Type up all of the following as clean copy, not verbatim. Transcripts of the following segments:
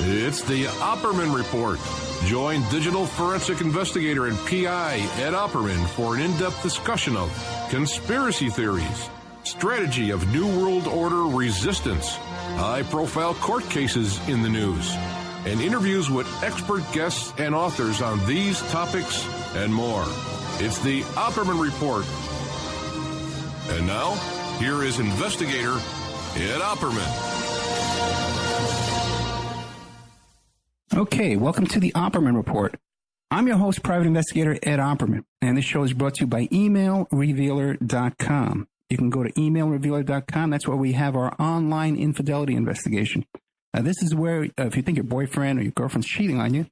It's the Opperman Report. Join digital forensic investigator and PI Ed Opperman for an in-depth discussion of conspiracy theories, strategy of New World Order resistance, high-profile court cases in the news, and interviews with expert guests and authors on these topics and more. It's the Opperman Report. And now, here is investigator Ed Opperman. Okay, welcome to the Opperman Report. I'm your host, private investigator Ed Opperman, and this show is brought to you by emailrevealer.com. You can go to emailrevealer.com. That's where we have our online infidelity investigation. This is where, if you think your boyfriend or your girlfriend's cheating on you,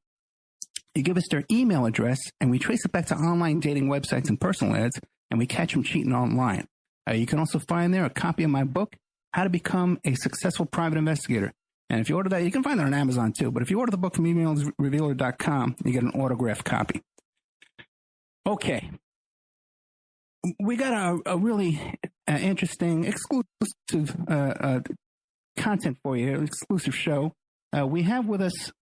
you give us their email address, and we trace it back to online dating websites and personal ads, and we catch them cheating online. You can also find there a copy of my book, How to Become a Successful Private Investigator. And if you order that, you can find that on Amazon too. But if you order the book from emailrevealer.com, you get an autographed copy. Okay. We got a really interesting, exclusive content for you, an exclusive show. We have with us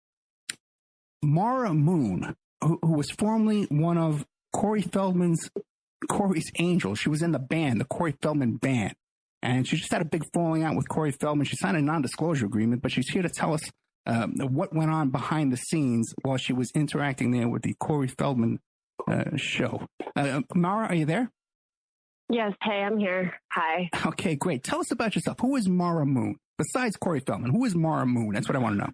Mara Moon, who was formerly one of Corey Feldman's Corey's Angels. She was in the band, the Corey Feldman Band. And she just had a big falling out with Corey Feldman. She signed a non-disclosure agreement, but she's here to tell us what went on behind the scenes while she was interacting there with the Corey Feldman show. Mara, are you there? Yes. Hey, I'm here. Hi. Okay, great. Tell us about yourself. Who is Mara Moon? Besides Corey Feldman, who is Mara Moon? That's what I want to know.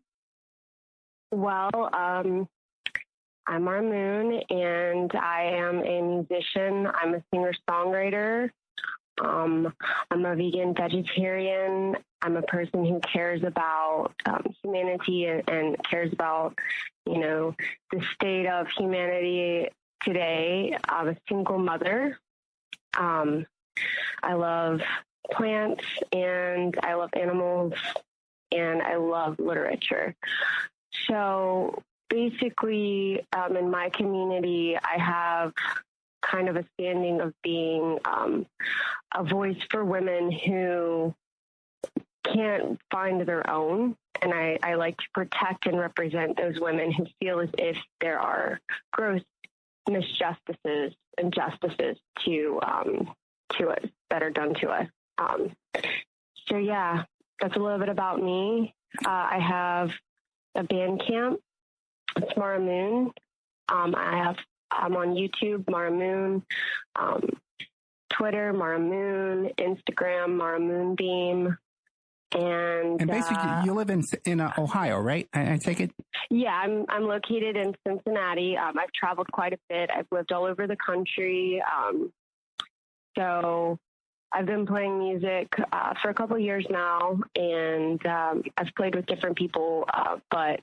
Well, I'm Mara Moon, and I am a musician. I'm a singer-songwriter. I'm a vegan vegetarian. I'm a person who cares about humanity and cares about, the state of humanity today. I'm a single mother. I love plants, and I love animals, and I love literature. So basically, in my community, I have kind of a standing of being a voice for women who can't find their own. And I like to protect and represent those women who feel as if there are gross injustices to us that are done to us. So yeah, that's a little bit about me. I have a band camp. It's Mara Moon. I'm on YouTube, Mara Moon, Twitter, Mara Moon, Instagram, Mara Moonbeam, and basically you live in Ohio, right? I take it. Yeah, I'm located in Cincinnati. I've traveled quite a bit. I've lived all over the country. So I've been playing music for a couple of years now, and I've played with different people. But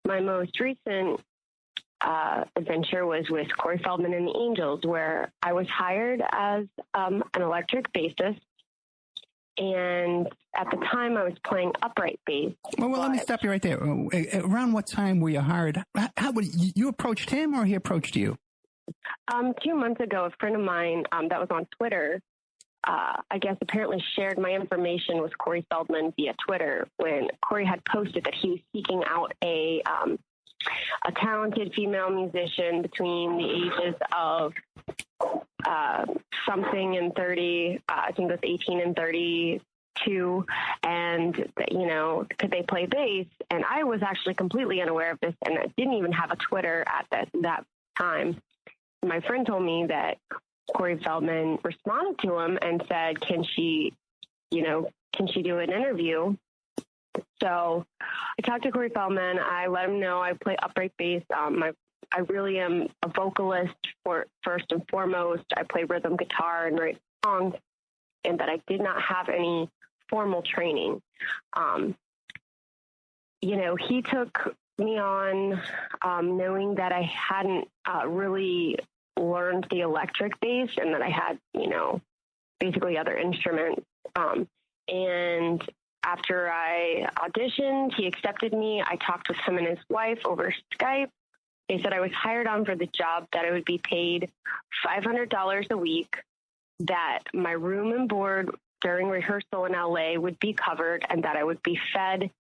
my most recent adventure was with Corey Feldman and the Angels, where I was hired as an electric bassist, and at the time I was playing upright bass. Well, let me stop you right there. Around what time were you hired? How would you approached him, or he approached you? 2 months ago, a friend of mine that was on Twitter, I guess apparently shared my information with Corey Feldman via Twitter when Corey had posted that he was seeking out a talented female musician between the ages of something and 30, I think it was 18 and 32, and, could they play bass? And I was actually completely unaware of this, and I didn't even have a Twitter at that time. My friend told me that Corey Feldman responded to him and said, can she do an interview? So I talked to Corey Feldman. I let him know I play upright bass. I really am a vocalist first and foremost. I play rhythm guitar and write songs, and that I did not have any formal training. He took me on knowing that I hadn't really learned the electric bass, and that I had, basically other instruments. And after I auditioned, he accepted me. I talked with him and his wife over Skype. They said I was hired on for the job, that I would be paid $500 a week, that my room and board during rehearsal in LA would be covered, and that I would be fed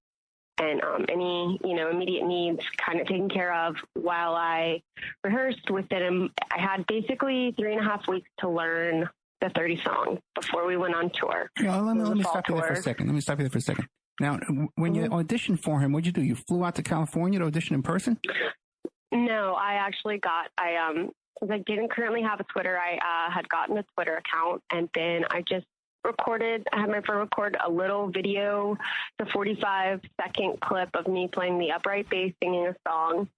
and any, immediate needs kind of taken care of while I rehearsed with it. I had basically 3.5 weeks to learn the 30 songs before we went on tour. Let me stop you there for a second. Now, when you auditioned for him, what'd you do? You flew out to California to audition in person? No, I actually since I didn't currently have a Twitter, I had gotten a Twitter account, and then I just I had my friend record a little video, the 45-second clip of me playing the upright bass, singing a song,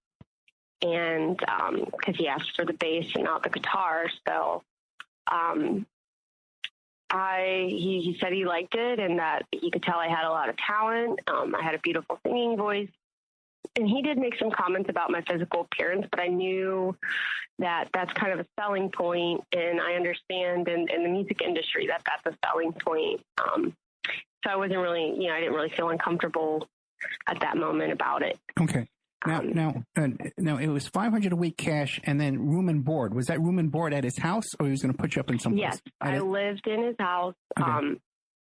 and because he asked for the bass and not the guitar, so he said he liked it and that he could tell I had a lot of talent. I had a beautiful singing voice. And he did make some comments about my physical appearance, but I knew that that's kind of a selling point, and I understand in the music industry that that's a selling point. So I wasn't really, I didn't really feel uncomfortable at that moment about it. Okay. Now, it was $500 a week cash, and then room and board. Was that room and board at his house, or he was going to put you up in some place? Yes, I lived in his house. Okay.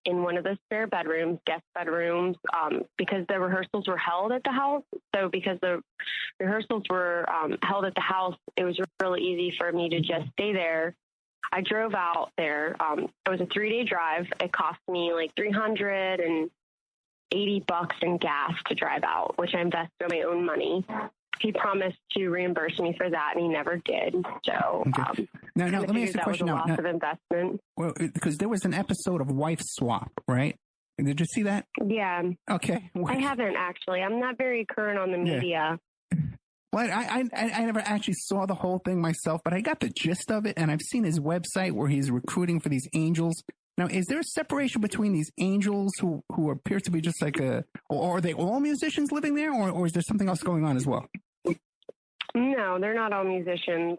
In one of the spare bedrooms, guest bedrooms, because the rehearsals were held at the house. So because the rehearsals were held at the house, it was really easy for me to just stay there. I drove out there. It was a 3-day drive. It cost me like $380 in gas to drive out, which I invested my own money. He promised to reimburse me for that, and he never did. So, okay. Now, let me ask you a question. That was a loss of investment. Well, because there was an episode of Wife Swap, right? Did you see that? Yeah. Okay. I haven't, actually. I'm not very current on the media. Well, I never actually saw the whole thing myself, but I got the gist of it, and I've seen his website where he's recruiting for these angels. Now, is there a separation between these angels who appear to be just like or are they all musicians living there, or is there something else going on as well? No, they're not all musicians.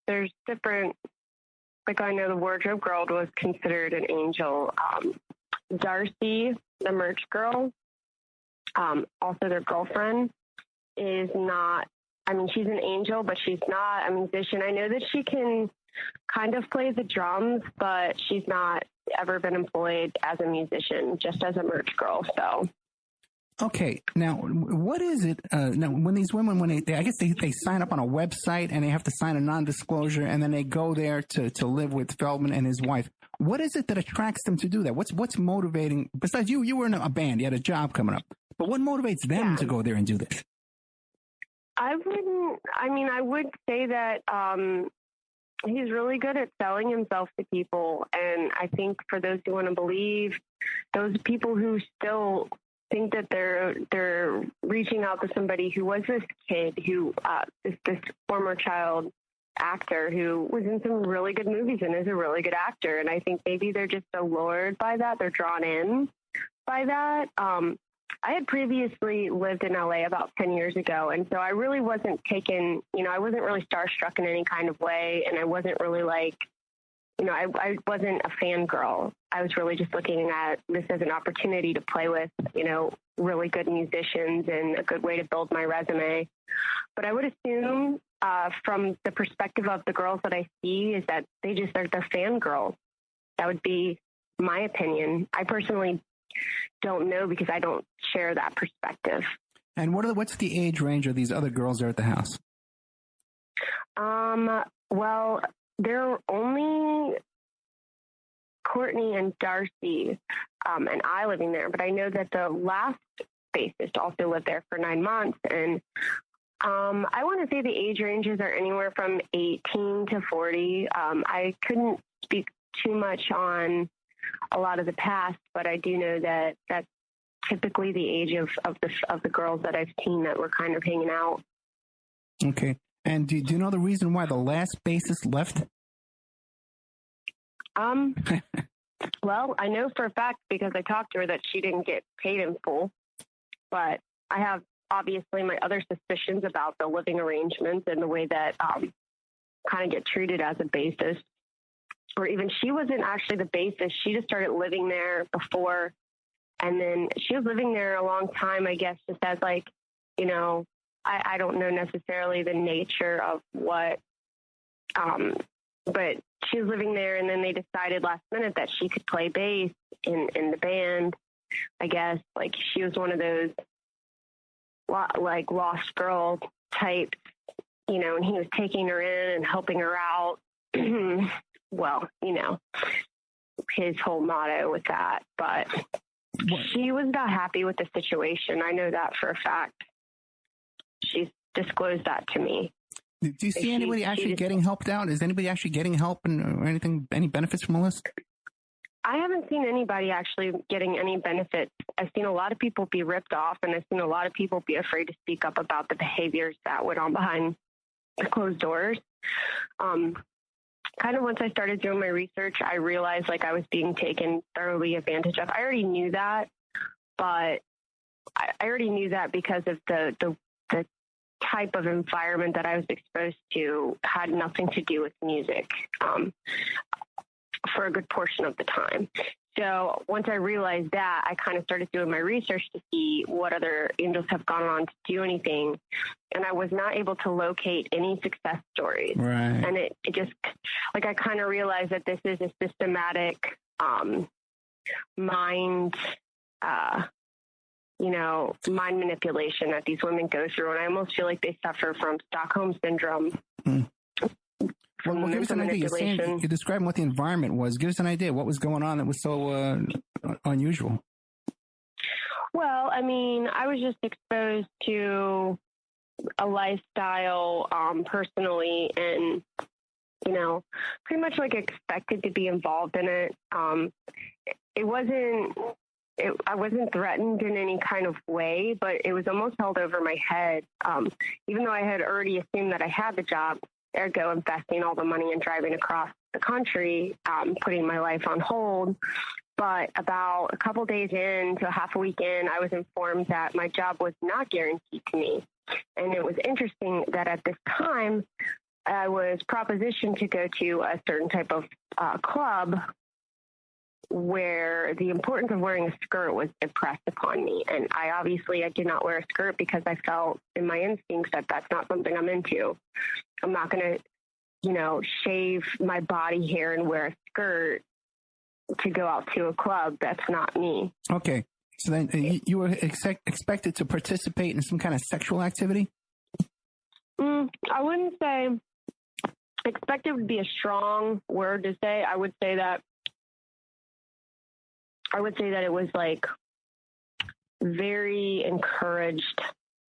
There's different, like I know the wardrobe girl was considered an angel. Darcy, the merch girl, also their girlfriend, is not, she's an angel, but she's not a musician. I know that she can kind of play the drums, but she's not ever been employed as a musician, just as a merch girl, so... Okay, now what is it? Now, when these women, I guess they sign up on a website and they have to sign a non-disclosure, and then they go there to live with Feldman and his wife. What is it that attracts them to do that? What's motivating? Besides, you were in a band, you had a job coming up, but what motivates them to go there and do this? I would say that he's really good at selling himself to people, and I think for those who want to believe, those people who still think that they're reaching out to somebody who was this kid who this former child actor who was in some really good movies and is a really good actor, and I think maybe they're just allured by that, they're drawn in by that. I had previously lived in LA about 10 years ago, and so I really wasn't taken, I wasn't really starstruck in any kind of way, and I wasn't really like, I wasn't a fangirl. I was really just looking at this as an opportunity to play with, really good musicians and a good way to build my resume. But I would assume from the perspective of the girls that I see is that they're fangirls. That would be my opinion. I personally don't know because I don't share that perspective. And what's the age range of these other girls there at the house? Well, they're only Courtney and Darcy and I living there, but I know that the last bassist also lived there for 9 months, and I want to say the age ranges are anywhere from 18 to 40. I couldn't speak too much on a lot of the past, but I do know that that's typically the age of the girls that I've seen that were kind of hanging out. Okay. And do you know the reason why the last bassist left? Well, I know for a fact because I talked to her that she didn't get paid in full, but I have obviously my other suspicions about the living arrangements and the way that kind of get treated as a bassist. Or even she wasn't actually the bassist. She just started living there before, and then she was living there a long time, I guess, just as like, I don't know necessarily the nature of what, but she was living there, and then they decided last minute that she could play bass in the band. I guess like she was one of those like lost girl types, you know, and he was taking her in and helping her out. Well, you know, his whole motto with that, but she was not happy with the situation. I know that for a fact. She's disclosed that to me. Do you see anybody actually getting helped out? Is anybody actually getting help or anything, any benefits from all this? I haven't seen anybody actually getting any benefits. I've seen a lot of people be ripped off, and I've seen a lot of people be afraid to speak up about the behaviors that went on behind the closed doors. Kind of once I started doing my research, I realized like I was being taken thoroughly advantage of. I already knew that, but I already knew that because of the type of environment that I was exposed to had nothing to do with music for a good portion of the time. So once I realized that, I kind of started doing my research to see what other angels have gone on to do anything. And I was not able to locate any success stories. Right. And it just, like, I kind of realized that this is a systematic mind manipulation that these women go through. And I almost feel like they suffer from Stockholm syndrome. Well, give us an idea. You're describing what the environment was. Give us an idea. What was going on that was so unusual? Well, I mean, I was just exposed to a lifestyle personally, and, you know, pretty much like expected to be involved in it. I wasn't threatened in any kind of way, but it was almost held over my head. Even though I had already assumed that I had the job, ergo investing all the money and driving across the country, putting my life on hold. But about a couple days in to half a week in, I was informed that my job was not guaranteed to me. And it was interesting that at this time, I was propositioned to go to a certain type of club where the importance of wearing a skirt was impressed upon me. And I did not wear a skirt because I felt in my instincts that that's not something I'm into. I'm not going to, you know, shave my body hair and wear a skirt to go out to a club. That's not me. Okay. So then you were expected to participate in some kind of sexual activity? I wouldn't say expected would be a strong word to say. I would say that it was like very encouraged.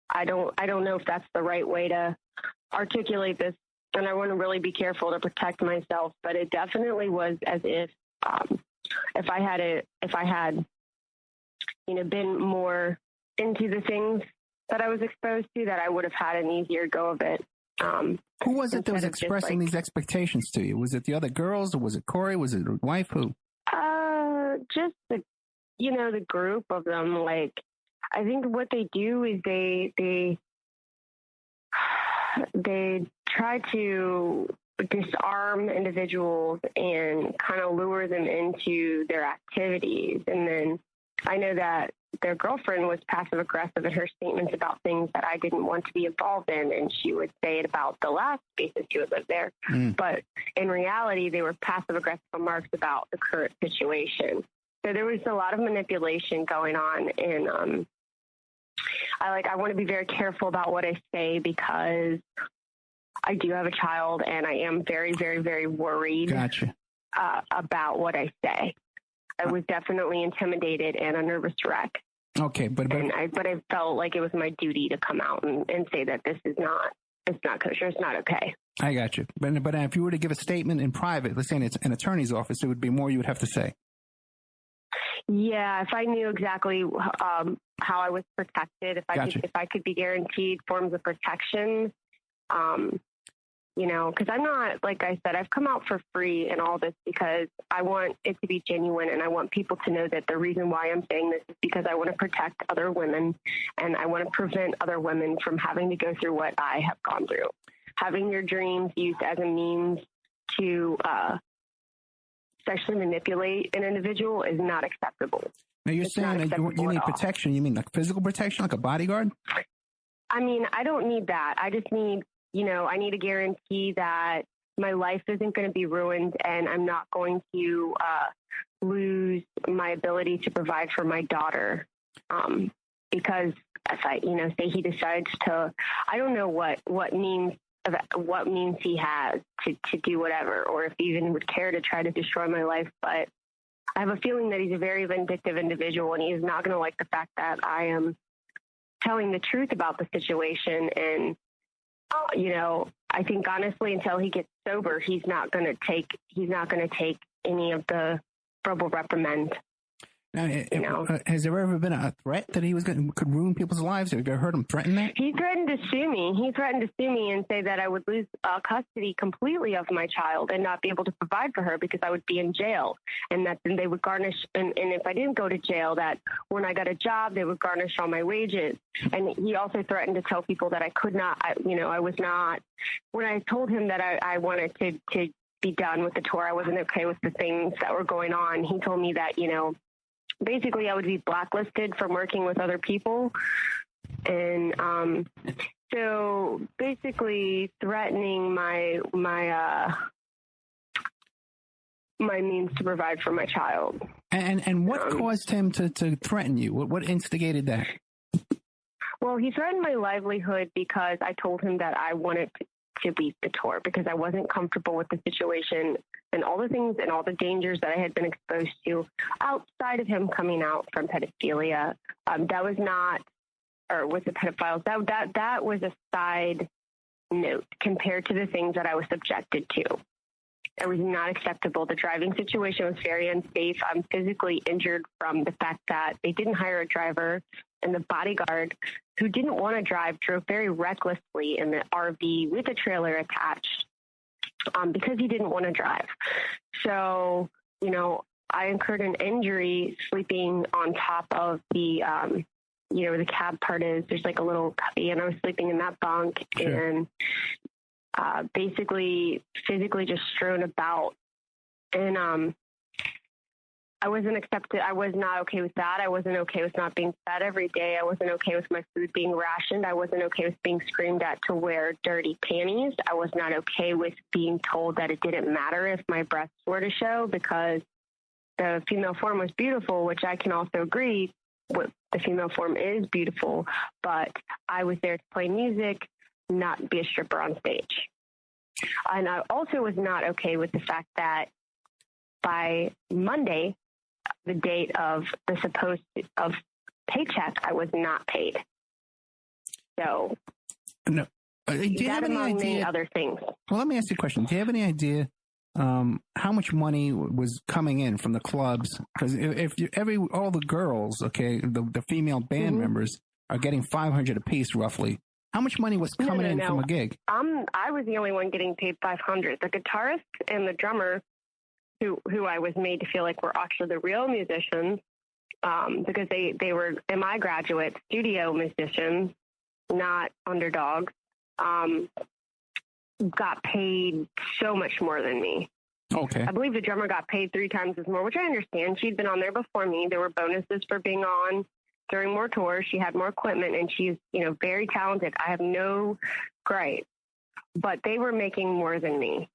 I don't know if that's the right way to articulate this, and I want to really be careful to protect myself, but it definitely was as if I had you know, been more into the things that I was exposed to, that I would have had an easier go of it. Who was it that was expressing these expectations to you? Was it the other girls, or was it Corey? Was it your wife? Who? Just the group of them. Like, I think what they do is they try to disarm individuals and kind of lure them into their activities. And then I know that their girlfriend was passive aggressive in her statements about things that I didn't want to be involved in. And she would say it about the last spaces who had lived there. But in reality, they were passive aggressive remarks about the current situation. So there was a lot of manipulation going on. And I want to be very careful about what I say, because I do have a child and I am very, very, very worried about what I say. I was definitely intimidated and a nervous wreck. Okay, but I felt like it was my duty to come out and say that it's not kosher, it's not okay. I got you. But if you were to give a statement in private, let's say in an attorney's office, it would be more you would have to say. Yeah, if I knew exactly how I was protected, if I could be guaranteed forms of protection, because I'm not, like I said, I've come out for free in all this because I want it to be genuine, and I want people to know that the reason why I'm saying this is because I want to protect other women, and I want to prevent other women from having to go through what I have gone through. Having your dreams used as a means to sexually manipulate an individual is not acceptable. Now, you're saying that you need protection. You mean like physical protection, like a bodyguard? I mean, I don't need that. I just need, I need a guarantee that, my life isn't going to be ruined, and I'm not going to lose my ability to provide for my daughter. Because if I, say he decides to, I don't know what means he has to do whatever, or if he even would care to try to destroy my life. But I have a feeling that he's a very vindictive individual, and he is not going to like the fact that I am telling the truth about the situation. And, I think honestly, until he gets sober, he's not going to take any of the verbal reprimand. Now, has there ever been a threat that he could ruin people's lives? Have you ever heard him threaten that? He threatened to sue me. He threatened to sue me and say that I would lose custody completely of my child and not be able to provide for her because I would be in jail, and that then they would garnish. And if I didn't go to jail, that when I got a job, they would garnish all my wages. And he also threatened to tell people that I could not. I was not. When I told him that I wanted to be done with the tour, I wasn't okay with the things that were going on. He told me that basically I would be blacklisted from working with other people. And so basically threatening my means to provide for my child. And what caused him to threaten you? What instigated that? Well, he threatened my livelihood because I told him that I wanted to leave the tour because I wasn't comfortable with the situation and all the things and all the dangers that I had been exposed to outside of him coming out from pedophilia. That was not, or with the pedophiles, that was a side note compared to the things that I was subjected to. It was not acceptable. The driving situation was very unsafe. I'm physically injured from the fact that they didn't hire a driver, and the bodyguard who didn't want to drive drove very recklessly in the RV with a trailer attached because he didn't want to drive. So, I incurred an injury sleeping on top of the, where the cab part is. There's like a little cubby, and I was sleeping in that bunk. Sure. And basically physically just strewn about. And I wasn't accepted. I was not okay with that. I wasn't okay with not being fed every day. I wasn't okay with my food being rationed. I wasn't okay with being screamed at to wear dirty panties. I was not okay with being told that it didn't matter if my breasts were to show because the female form was beautiful, which I can also agree with. The female form is beautiful, but I was there to play music, not be a stripper on stage. And I also was not okay with the fact that by Monday, the date of the supposed of paycheck, I was not paid. So, no. Do you have any idea? Many other things. Well, let me ask you a question. Do you have any idea how much money was coming in from the clubs? Because if all the girls, the female band members are getting $500 apiece, roughly. How much money was coming in from a gig? I was the only one getting paid $500. The guitarist and the drummer, who I was made to feel like were actually the real musicians, because they were MI graduate studio musicians, not underdogs, got paid so much more than me. Okay. I believe the drummer got paid 3 times as more, which I understand. She'd been on there before me. There were bonuses for being on during more tours. She had more equipment, and she's, very talented. I have no gripe, but they were making more than me.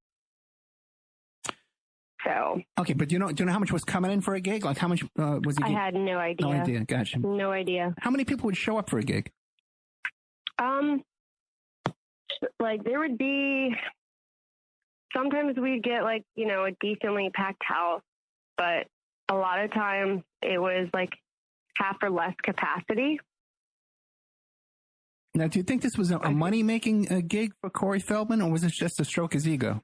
So. Okay, but do you know how much was coming in for a gig? Like how much was it? I had no idea. No idea. Gotcha. No idea. How many people would show up for a gig? Like there would be, sometimes we'd get like, a decently packed house, but a lot of times it was like half or less capacity. Now, do you think this was a money-making gig for Corey Feldman, or was this just to stroke his ego?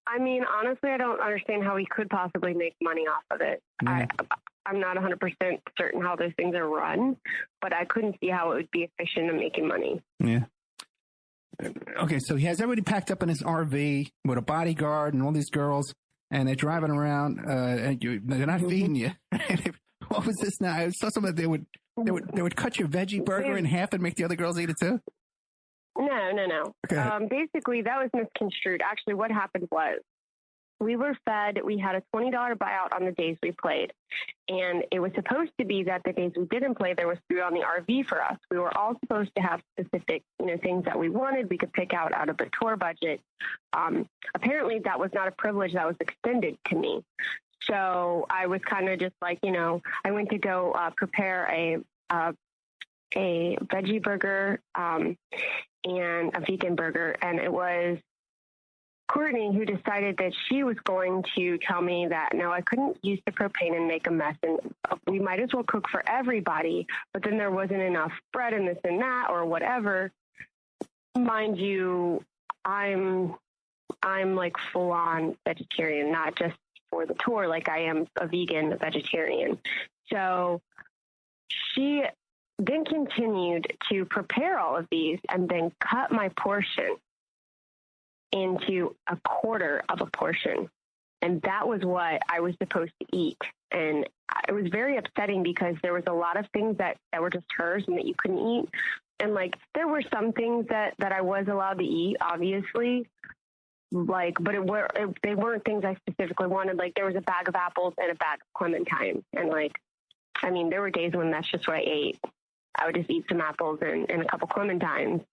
I mean, honestly, I don't understand how he could possibly make money off of it. Yeah. I'm not 100% certain how those things are run, but I couldn't see how it would be efficient in making money. Yeah. Okay, so he has everybody packed up in his RV with a bodyguard and all these girls, and they're driving around, and they're not feeding you. What was this now? I saw something they would cut your veggie burger in half and make the other girls eat it too? No. Okay. Basically, that was misconstrued. Actually, what happened was we were fed, we had a $20 buyout on the days we played. And it was supposed to be that the days we didn't play, there was food on the RV for us. We were all supposed to have specific, things that we wanted. We could pick out of the tour budget. Apparently that was not a privilege that was extended to me. So I was kind of just like, I went to go prepare a veggie burger and a vegan burger. And it was Courtney who decided that she was going to tell me that, no, I couldn't use the propane and make a mess. And we might as well cook for everybody. But then there wasn't enough bread and this and that or whatever. Mind you, I'm like full on vegetarian, not just for the tour. Like I am a vegan vegetarian. So she then continued to prepare all of these and then cut my portion into a quarter of a portion. And that was what I was supposed to eat. And it was very upsetting because there was a lot of things that were just hers and that you couldn't eat. And like, there were some things that I was allowed to eat, obviously, but they weren't things I specifically wanted. Like there was a bag of apples and a bag of clementines. And there were days when that's just what I ate. I would just eat some apples and a couple clementines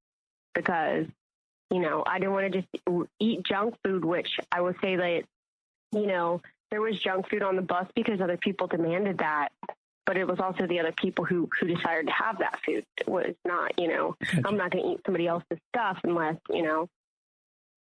because, I didn't want to just eat junk food, which I would say that, there was junk food on the bus because other people demanded that. But it was also the other people who decided to have that food. It was not, I'm not going to eat somebody else's stuff unless,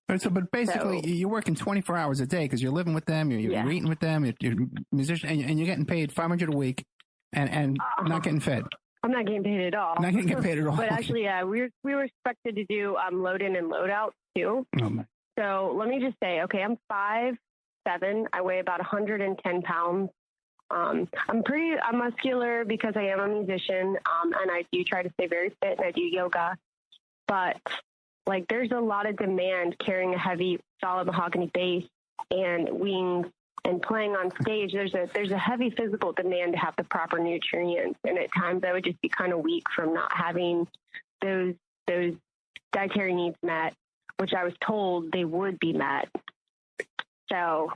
But basically, you're working 24 hours a day because you're living with them, you're eating with them, you're a musician, and you're getting paid $500 a week and not getting fed. I'm not getting paid at all. Not getting paid at all. But actually, we were expected to do load in and load out too. Oh my. So let me just say, okay, I'm 5'7". I weigh about 110 pounds. I'm muscular because I am a musician, and I do try to stay very fit, and I do yoga. But like, there's a lot of demand carrying a heavy, solid mahogany bass and wings and playing on stage. There's a heavy physical demand to have the proper nutrients, and at times I would just be kind of weak from not having those dietary needs met, which I was told they would be met. So,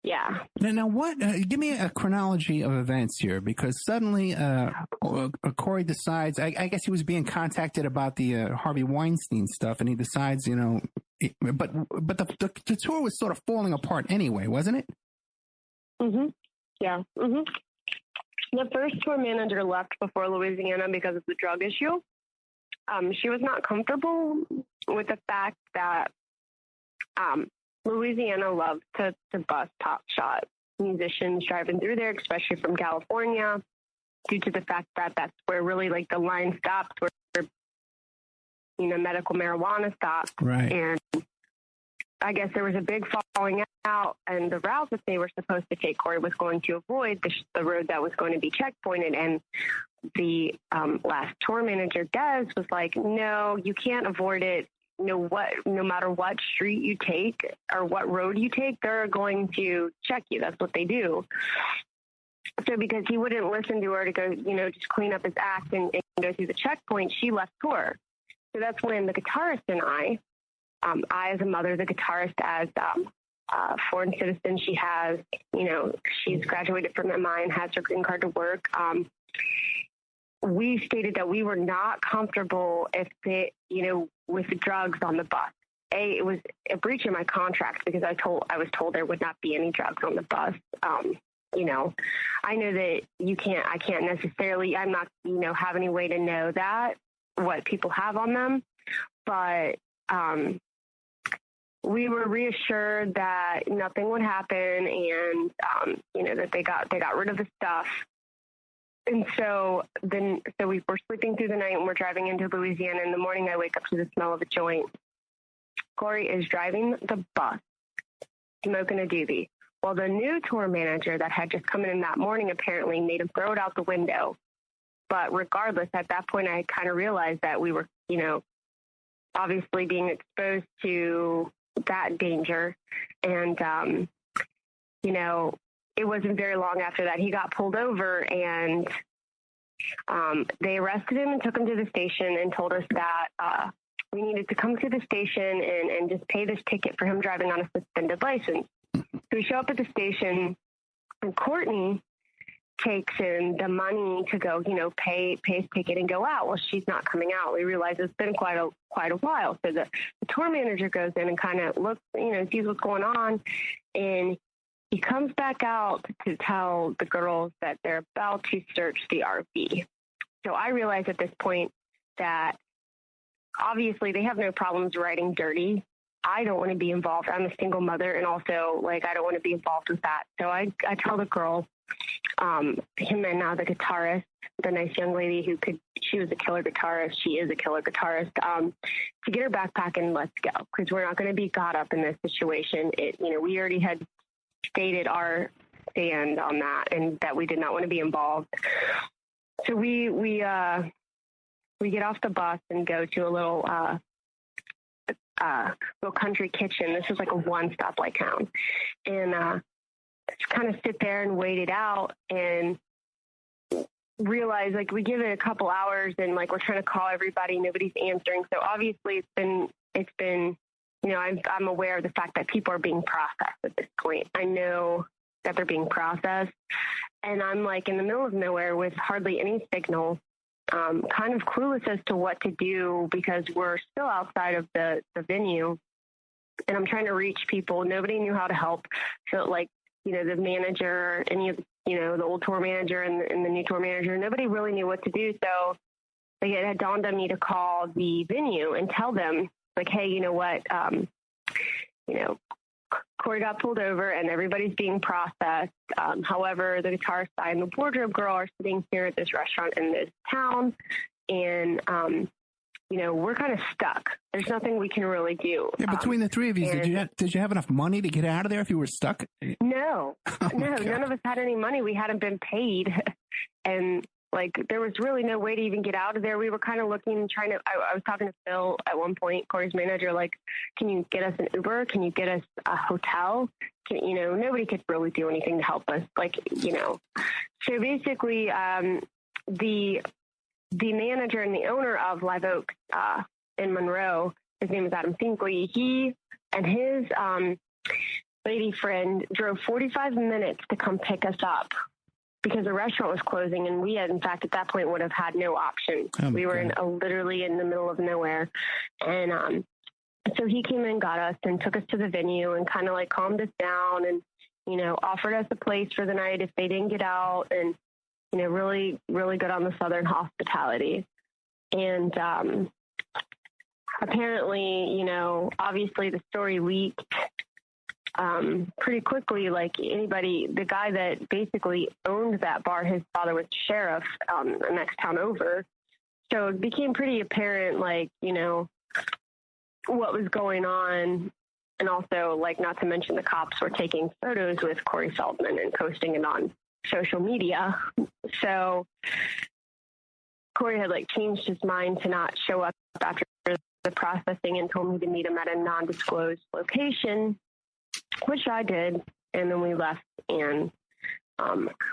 yeah. Now what? Give me a chronology of events here, because suddenly Corey decides. I guess he was being contacted about the Harvey Weinstein stuff, and he decides, but the tour was sort of falling apart anyway, wasn't it? Yeah. The first tour manager left before Louisiana because of the drug issue. She was not comfortable with the fact that Louisiana loves to bus top shot musicians driving through there, especially from California, due to the fact that that's where really like the line stops, where medical marijuana stops. Right. And I guess there was a big falling out, and the route that they were supposed to take, Corey was going to avoid the road that was going to be checkpointed. And the last tour manager, Des, was like, no, you can't avoid it. No matter what street you take or what road you take, they're going to check you. That's what they do. So because he wouldn't listen to her to go, just clean up his act and go through the checkpoint, she left tour. So that's when the guitarist and I as a mother, the guitarist as a foreign citizen, she has, she's graduated from MI and has her green card to work. We stated that we were not comfortable with drugs on the bus. It was a breach of my contract because I was told there would not be any drugs on the bus. I know that I can't necessarily, I'm not, have any way to know that, what people have on them, but, we were reassured that nothing would happen and, that they got rid of the stuff. And so we were sleeping through the night and we're driving into Louisiana. In the morning, I wake up to the smell of a joint. Corey is driving the bus, smoking a doobie. Well, the new tour manager that had just come in that morning apparently made him throw it out the window. But regardless, at that point, I kind of realized that we were, obviously being exposed to that danger. And, it wasn't very long after that he got pulled over, and they arrested him and took him to the station and told us that we needed to come to the station and just pay this ticket for him driving on a suspended license. we show up at the station, and Courtney takes in the money to go, pay his ticket and go out. Well, she's not coming out. We realize it's been quite a while. So the tour manager goes in and kind of looks, sees what's going on. And he comes back out to tell the girls that they're about to search the RV. So I realize at this point that obviously they have no problems riding dirty. I don't want to be involved. I'm a single mother, and also, I don't want to be involved with that. So I tell the girl, him and the guitarist, the nice young lady she was a killer guitarist. She is a killer guitarist, to get her backpack and let's go. Because we're not going to be caught up in this situation. We already had stated our stand on that and that we did not want to be involved. So we get off the bus and go to a little country kitchen. This is like a one stoplight town. And, just kind of sit there and wait it out and realize we give it a couple hours and we're trying to call everybody. Nobody's answering. So obviously it's been, I'm aware of the fact that people are being processed at this point. I know that they're being processed, and I'm in the middle of nowhere with hardly any signal, kind of clueless as to what to do because we're still outside of the venue, and I'm trying to reach people. Nobody knew how to help. So the manager, the old tour manager and the new tour manager, nobody really knew what to do. So it had dawned on me to call the venue and tell them, hey, you know what, Corey got pulled over and everybody's being processed. However, the guitarist and the wardrobe girl are sitting here at this restaurant in this town, and we're kind of stuck. There's nothing we can really do. Yeah, between the three of you, did you have enough money to get out of there if you were stuck? No, none of us had any money. We hadn't been paid, and there was really no way to even get out of there. We were kind of looking, I was talking to Phil at one point, Corey's manager, can you get us an Uber? Can you get us a hotel? Nobody could really do anything to help us. So basically, the manager and the owner of Live Oak in Monroe, his name is Adam Finkley, he and his lady friend drove 45 minutes to come pick us up because the restaurant was closing, and we had, in fact, at that point would have had no option. We were literally in the middle of nowhere. And so he came and got us and took us to the venue and kind of calmed us down and, offered us a place for the night if they didn't get out, and really, really good on the Southern hospitality. And apparently, obviously the story leaked pretty quickly. The guy that basically owned that bar, his father was sheriff the next town over. So it became pretty apparent, what was going on. And also, not to mention the cops were taking photos with Corey Feldman and posting it on social media. So Corey had changed his mind to not show up after the processing and told me to meet him at a non-disclosed location, which I did. And then we left and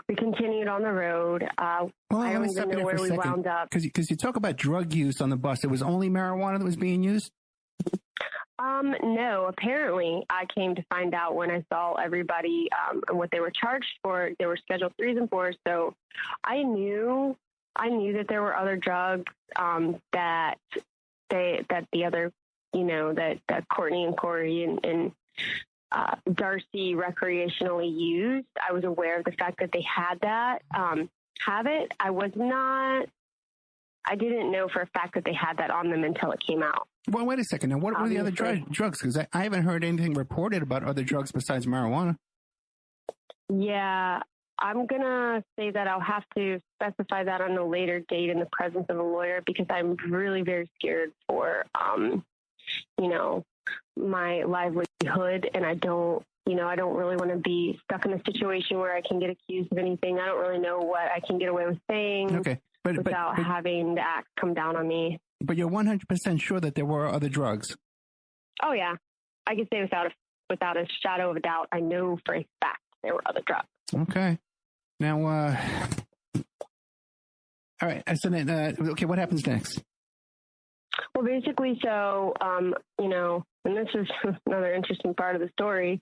we continued on the road. I don't even know where we wound up. Because you talk about drug use on the bus. It was only marijuana that was being used? No, apparently I came to find out when I saw everybody and what they were charged for. They were Schedule 3s and 4s. So I knew that there were other drugs that the other, that Courtney and Corey and Darcy recreationally used. I was aware of the fact that they had that, have it. I didn't know for a fact that they had that on them until it came out. Well, wait a second. Now, what were the other drugs? Because I haven't heard anything reported about other drugs besides marijuana. Yeah, I'm going to say that I'll have to specify that on a later date in the presence of a lawyer because I'm really very scared for, my livelihood. And I don't really want to be stuck in a situation where I can get accused of anything. I don't really know what I can get away with saying. Okay. Without having the act come down on me. But you're 100% sure that there were other drugs? Oh, yeah. I can say without a shadow of a doubt, I know for a fact there were other drugs. Okay. Now, all right. So then, okay, what happens next? Well, basically, so, and this is another interesting part of the story.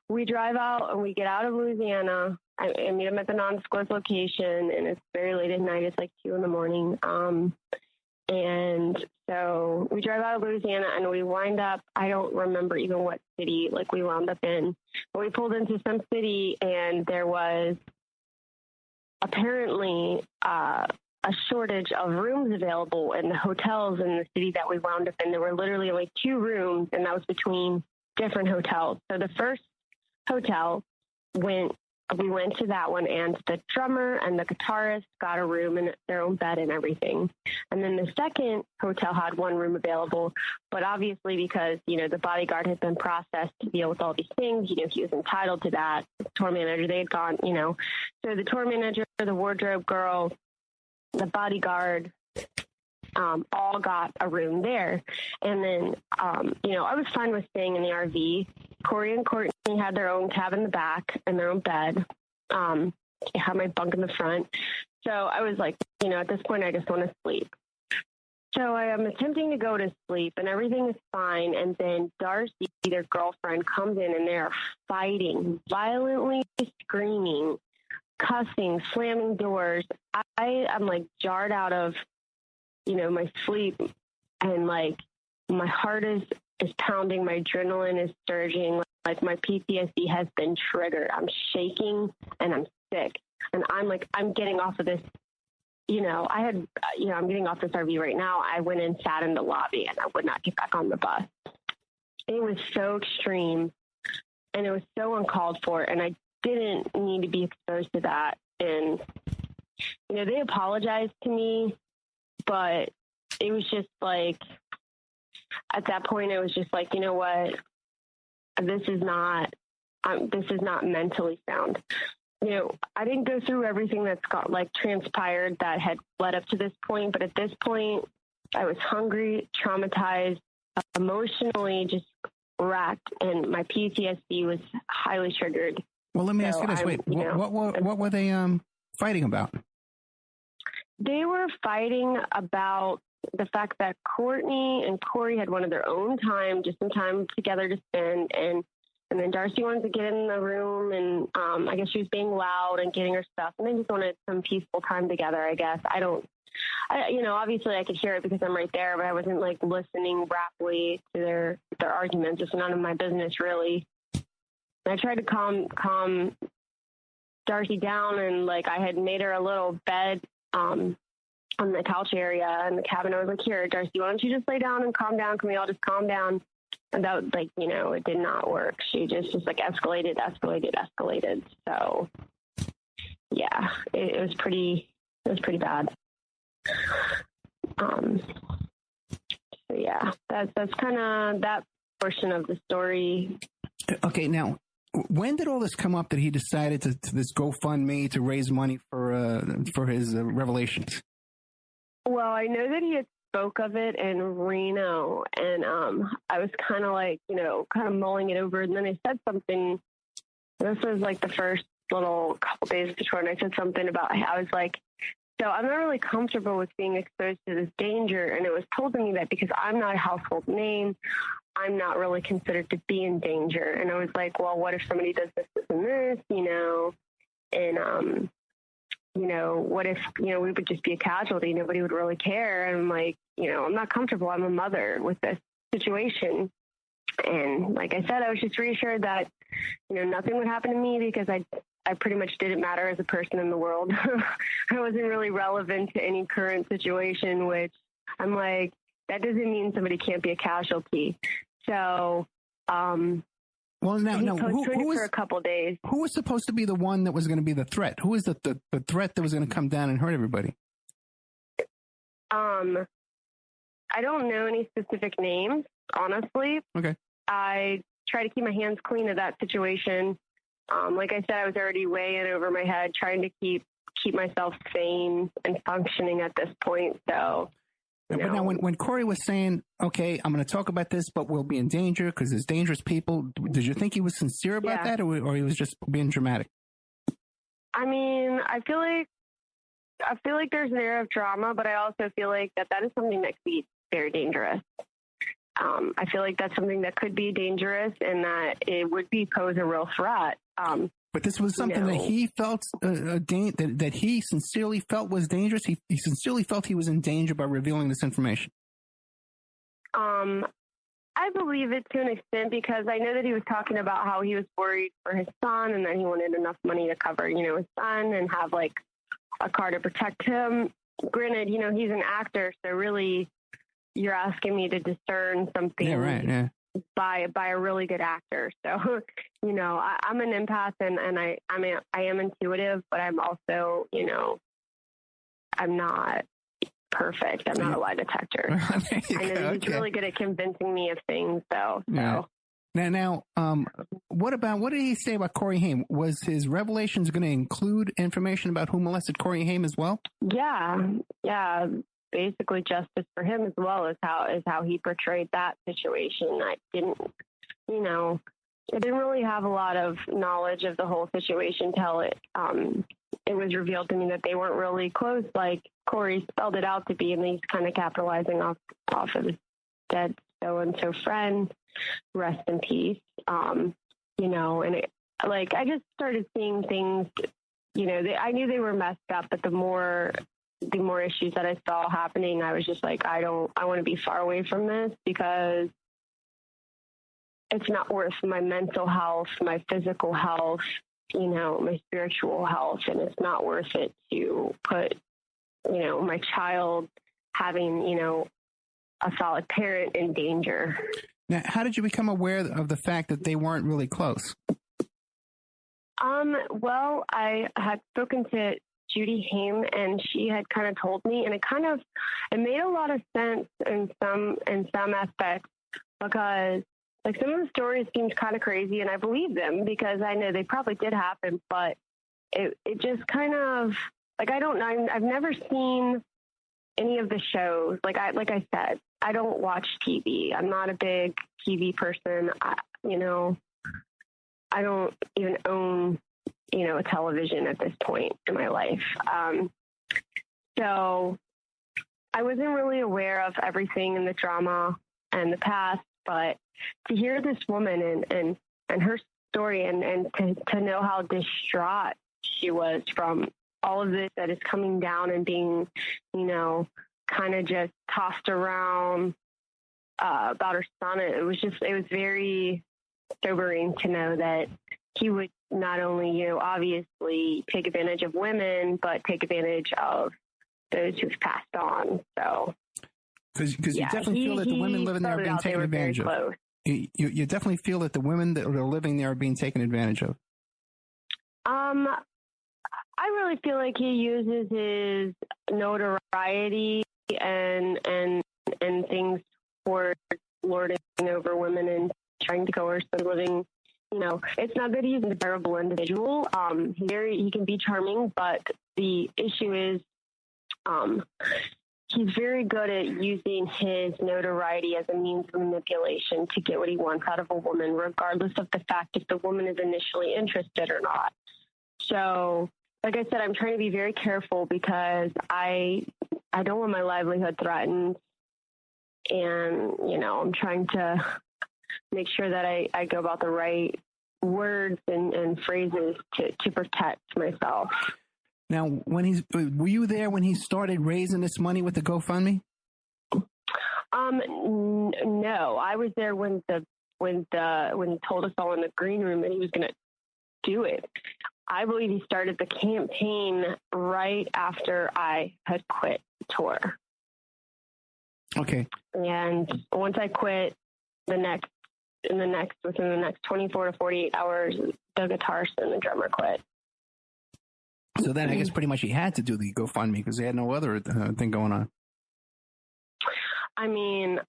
We drive out and we get out of Louisiana. I meet him at the non-disclosed location, and it's very late at night. It's like 2 a.m. And so we drive out of Louisiana and we wind up, I don't remember even what city, like we wound up in, but we pulled into some city and there was apparently a shortage of rooms available in the hotels in the city that we wound up in. There were literally only 2 rooms, and that was between different hotels. So the first hotel we went to that one, and the drummer and the guitarist got a room and their own bed and everything. And then the second hotel had 1 room available, but obviously because, the bodyguard had been processed to deal with all these things, he was entitled to that. The tour manager, they had gone, so the tour manager, the wardrobe girl, the bodyguard, all got a room there. And then, I was fine with staying in the RV. Corey and Courtney had their own tab in the back and their own bed. I had my bunk in the front. So I was like, at this point, I just want to sleep. So I am attempting to go to sleep and everything is fine. And then Darcy, their girlfriend, comes in and they're fighting, violently screaming, cussing, slamming doors. I'm like jarred out of, my sleep, and like my heart is pounding, my adrenaline is surging, like my PTSD has been triggered. I'm shaking and I'm sick. And I'm getting off of this, I'm getting off this RV right now. I went and sat in the lobby and I would not get back on the bus. It was so extreme and it was so uncalled for, and I didn't need to be exposed to that. And, they apologized to me, but it was just like, at that point, it was just like, you know what, this is not mentally sound. I didn't go through everything that's transpired that had led up to this point, but at this point, I was hungry, traumatized, emotionally just racked, and my PTSD was highly triggered. Well, let me ask you this. Wait, what were they fighting about? They were fighting about the fact that Courtney and Corey had wanted their own time, just some time together to spend, and then Darcy wanted to get in the room, and I guess she was being loud and getting her stuff, and they just wanted some peaceful time together, I guess. Obviously I could hear it because I'm right there, but I wasn't like listening rapidly to their arguments. It's none of my business, really. And I tried to calm Darcy down, and I had made her a little bed on the couch area in the cabin. I was like, here, Darcy, why don't you just lay down and calm down? Can we all just calm down? And that, it did not work. She just escalated. So yeah, it was pretty bad. So yeah, that's kind of that portion of the story. Okay. Now, when did all this come up that he decided to this GoFundMe to raise money for his revelations? Well, I know that he had spoke of it in Reno, and I was kind of mulling it over, and then I said something. This was the first little couple days of the tour, and I said something about, I was like, so I'm not really comfortable with being exposed to this danger, and it was told to me that because I'm not a household name, I'm not really considered to be in danger. And I was like, well, what if somebody does this, and this, and what if, we would just be a casualty, nobody would really care. And I'm like, I'm not comfortable. I'm a mother with this situation. And like I said, I was just reassured that, nothing would happen to me because I pretty much didn't matter as a person in the world. I wasn't really relevant to any current situation, which I'm like, that doesn't mean somebody can't be a casualty. So, well, now, who was, for a couple of days. Who was supposed to be the one that was going to be the threat? Who was the threat that was going to come down and hurt everybody? I don't know any specific names, honestly. Okay. I try to keep my hands clean of that situation. Like I said, I was already way in over my head, trying to keep myself sane and functioning at this point. So, but now when Corey was saying, okay, I'm going to talk about this, but we'll be in danger because there's dangerous people, did you think he was sincere about that, or he was just being dramatic? I mean, I feel like there's an air of drama, but I also feel like that is something that could be very dangerous. I feel like that's something that could be dangerous and that it would pose a real threat. But this was something that he felt, that he sincerely felt was dangerous. He sincerely felt he was in danger by revealing this information. I believe it to an extent because I know that he was talking about how he was worried for his son and that he wanted enough money to cover, his son and have like a car to protect him. Granted, he's an actor, so really you're asking me to discern something by a really good actor. So, I'm an empath and I am intuitive, but I'm also, I'm not perfect. I'm not a lie detector. I know he's really good at convincing me of things, though. So. Now, what did he say about Corey Haim? Was his revelations going to include information about who molested Corey Haim as well? Yeah. Basically, justice for him as well is how he portrayed that situation. I didn't really have a lot of knowledge of the whole situation till it was revealed to me that they weren't really close like Corey spelled it out to be, and he's kind of capitalizing off of his dead so-and-so friend. Rest in peace. And I just started seeing things, I knew they were messed up, but the more issues that I saw happening, I was just like, I want to be far away from this because it's not worth my mental health, my physical health, my spiritual health. And it's not worth it to put, my child having, a solid parent in danger. Now, how did you become aware of the fact that they weren't really close? Well, I had spoken to Judy Haim, and she had kind of told me, and it made a lot of sense in some aspects because like some of the stories seemed kind of crazy, and I believe them because I know they probably did happen, but it just kind of like I don't know. I've never seen any of the shows. Like I said, I don't watch TV. I'm not a big TV person. I don't even own, a television at this point in my life. So I wasn't really aware of everything in the drama and the past, but to hear this woman and her story and to know how distraught she was from all of this that is coming down and being, kind of just tossed around about her son. It was very sobering to know that he would not only, obviously take advantage of women, but take advantage of those who've passed on. So, because you definitely feel that the women living there are being taken advantage of. You definitely feel that the women that are living there are being taken advantage of. I really feel like he uses his notoriety and things for lording over women and trying to coerce them living. It's not that he's a terrible individual. He can be charming, but the issue is, he's very good at using his notoriety as a means of manipulation to get what he wants out of a woman, regardless of the fact if the woman is initially interested or not. So, like I said, I'm trying to be very careful because I don't want my livelihood threatened. And, I'm trying to make sure that I go about the right words and phrases to protect myself. Now, were you there when he started raising this money with the GoFundMe? No, I was there when he told us all in the green room that he was going to do it. I believe he started the campaign right after I had quit tour. Okay. And once I quit, within the next 24 to 48 hours, the guitarist and the drummer quit. So then I guess pretty much he had to do the GoFundMe because he had no other thing going on. I mean,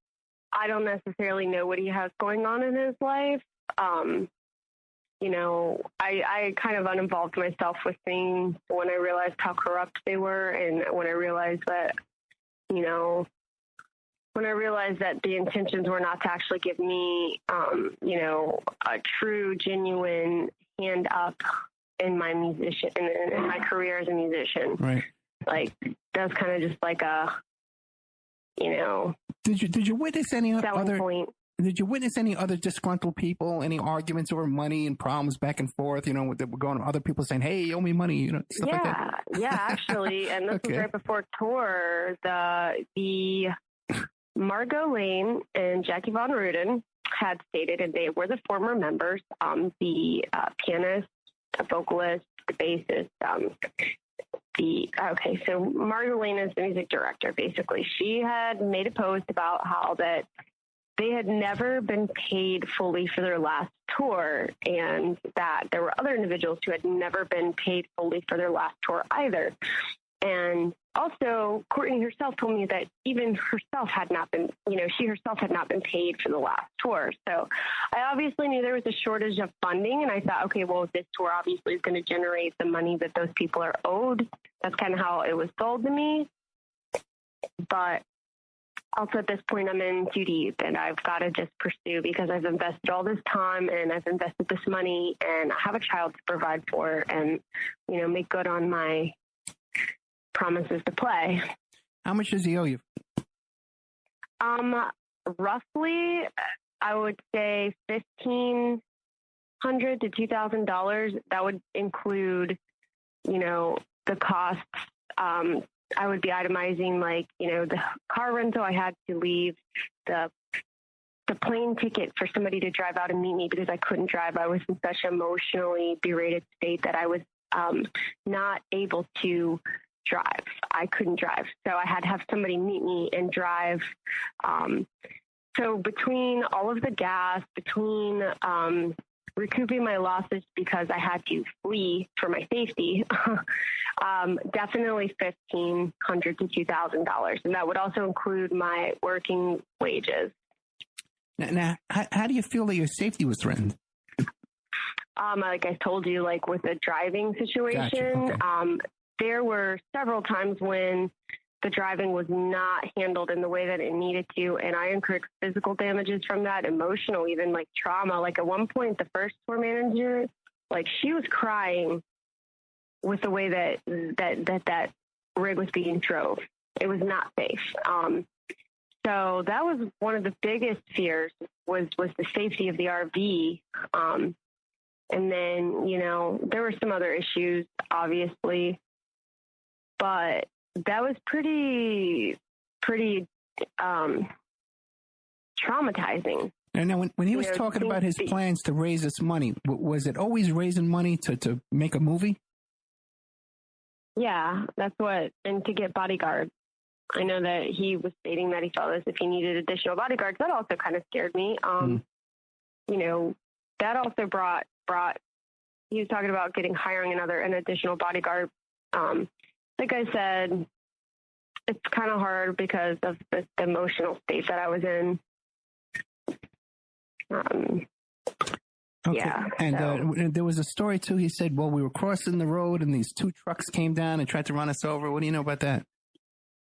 I don't necessarily know what he has going on in his life. I kind of uninvolved myself with things when I realized how corrupt they were, and when I realized that, the intentions were not to actually give me, a true, genuine hand up in my in my career as a musician. Right. Like, that was kind of just like a, Did you witness any selling point. Did you witness any other disgruntled people, any arguments over money and problems back and forth, that were going on, other people saying, hey, you owe me money, stuff like that? Yeah, actually. And this was right before tour. The Margot Lane and Jackie Von Ruden had stated, and they were the former members, the pianist, the vocalist, the bassist, so Margot Lane is the music director, basically. She had made a post about how that they had never been paid fully for their last tour, and that there were other individuals who had never been paid fully for their last tour either. And also, Courtney herself told me that even herself had not been, she herself had not been paid for the last tour. So I obviously knew there was a shortage of funding, and I thought, okay, well, this tour obviously is going to generate the money that those people are owed. That's kind of how it was sold to me. But also at this point, I'm in too deep, and I've got to just pursue, because I've invested all this time and I've invested this money, and I have a child to provide for, and, make good on my promises to play. How much does he owe you? Roughly, I would say $1,500 to $2,000. That would include, the costs. I would be itemizing, the car rental I had to leave, the plane ticket for somebody to drive out and meet me because I couldn't drive. I was in such an emotionally berated state that I was not able to drive. I couldn't drive. So I had to have somebody meet me and drive. So between all of the gas, between recouping my losses because I had to flee for my safety, definitely $1,500 to $2,000. And that would also include my working wages. Now, how do you feel that your safety was threatened? Like I told you, with the driving situation, Gotcha. Okay. There were several times when the driving was not handled in the way that it needed to, and I incurred physical damages from that, emotional, even trauma. At one point, the first tour manager, she was crying with the way that rig was being drove. It was not safe. So that was one of the biggest fears was the safety of the RV. And then, there were some other issues, obviously, but that was pretty traumatizing. And now, when he was talking about his plans to raise this money, was it always raising money to make a movie? Yeah, and to get bodyguards. I know that he was stating that he felt as if he needed additional bodyguards. That also kind of scared me. That also brought, he was talking about hiring an additional bodyguard. Like I said, it's kind of hard because of the emotional state that I was in. Okay. Yeah. And there was a story too. He said, well, we were crossing the road and these two trucks came down and tried to run us over. What do you know about that?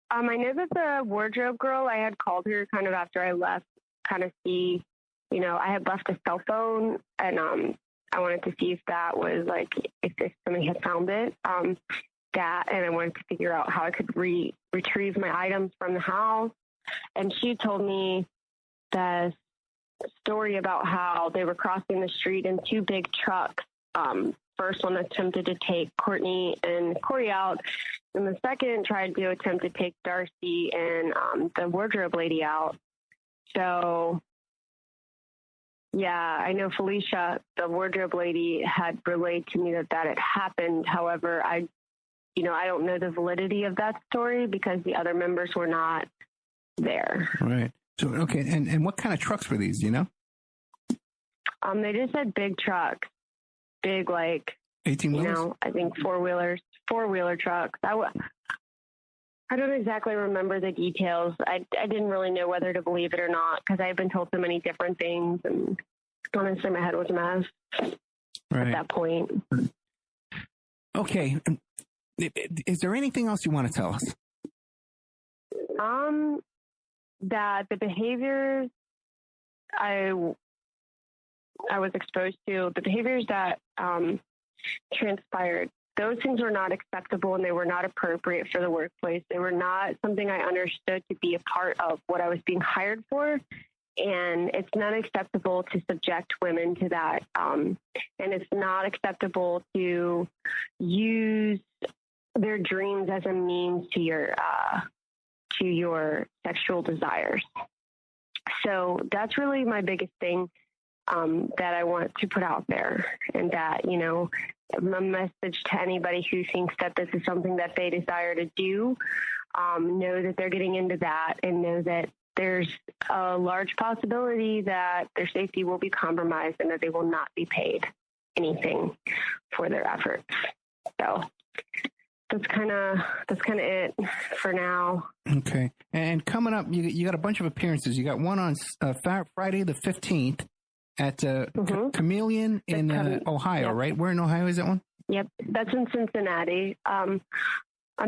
I know that the wardrobe girl, I had called her kind of after I left, kind of see, I had left a cell phone, and I wanted to see if that was if somebody had found it. And I wanted to figure out how I could retrieve my items from the house. And she told me the story about how they were crossing the street in two big trucks. First one attempted to take Courtney and Corey out, and the second tried to attempt to take Darcy and the wardrobe lady out. So, yeah, I know Felicia, the wardrobe lady, had relayed to me that had happened. However, I don't know the validity of that story because the other members were not there. Right. So, okay. And what kind of trucks were these, do you know? They just said big trucks. Big, 18-wheelers? I think four-wheeler trucks. I don't exactly remember the details. I didn't really know whether to believe it or not because I had been told so many different things, and honestly, my head was a mess at that point. Okay. Is there anything else you want to tell us? That the behaviors I was exposed to, the behaviors that transpired those things were not acceptable and they were not appropriate for the workplace. They were not something I understood to be a part of what I was being hired for. And it's not acceptable to subject women to that. And it's not acceptable to use their dreams as a means to your sexual desires. So that's really my biggest thing that I want to put out there, and that, you know, a message to anybody who thinks that this is something that they desire to do, know that they're getting into that, and know that there's a large possibility that their safety will be compromised and that they will not be paid anything for their efforts. So that's kind of it for now. Okay. And coming up, you got a bunch of appearances. You got one on Friday the 15th at Chameleon in Ohio, yep. right? Where in Ohio is that one? Yep, that's in Cincinnati. I'm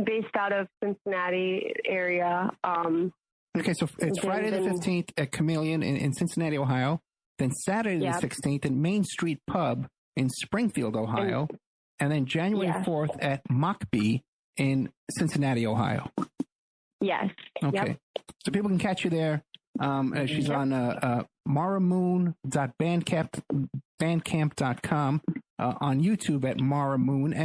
based out of Cincinnati area. Okay, so it's Friday the 15th at Chameleon in Cincinnati, Ohio. Then Saturday the 16th at Main Street Pub in Springfield, Ohio. And then January 4th at Mockbee in Cincinnati, Ohio. Yes. Okay. Yep. So people can catch you there. She's on maramoon.bandcamp.com, on YouTube at Maramoon,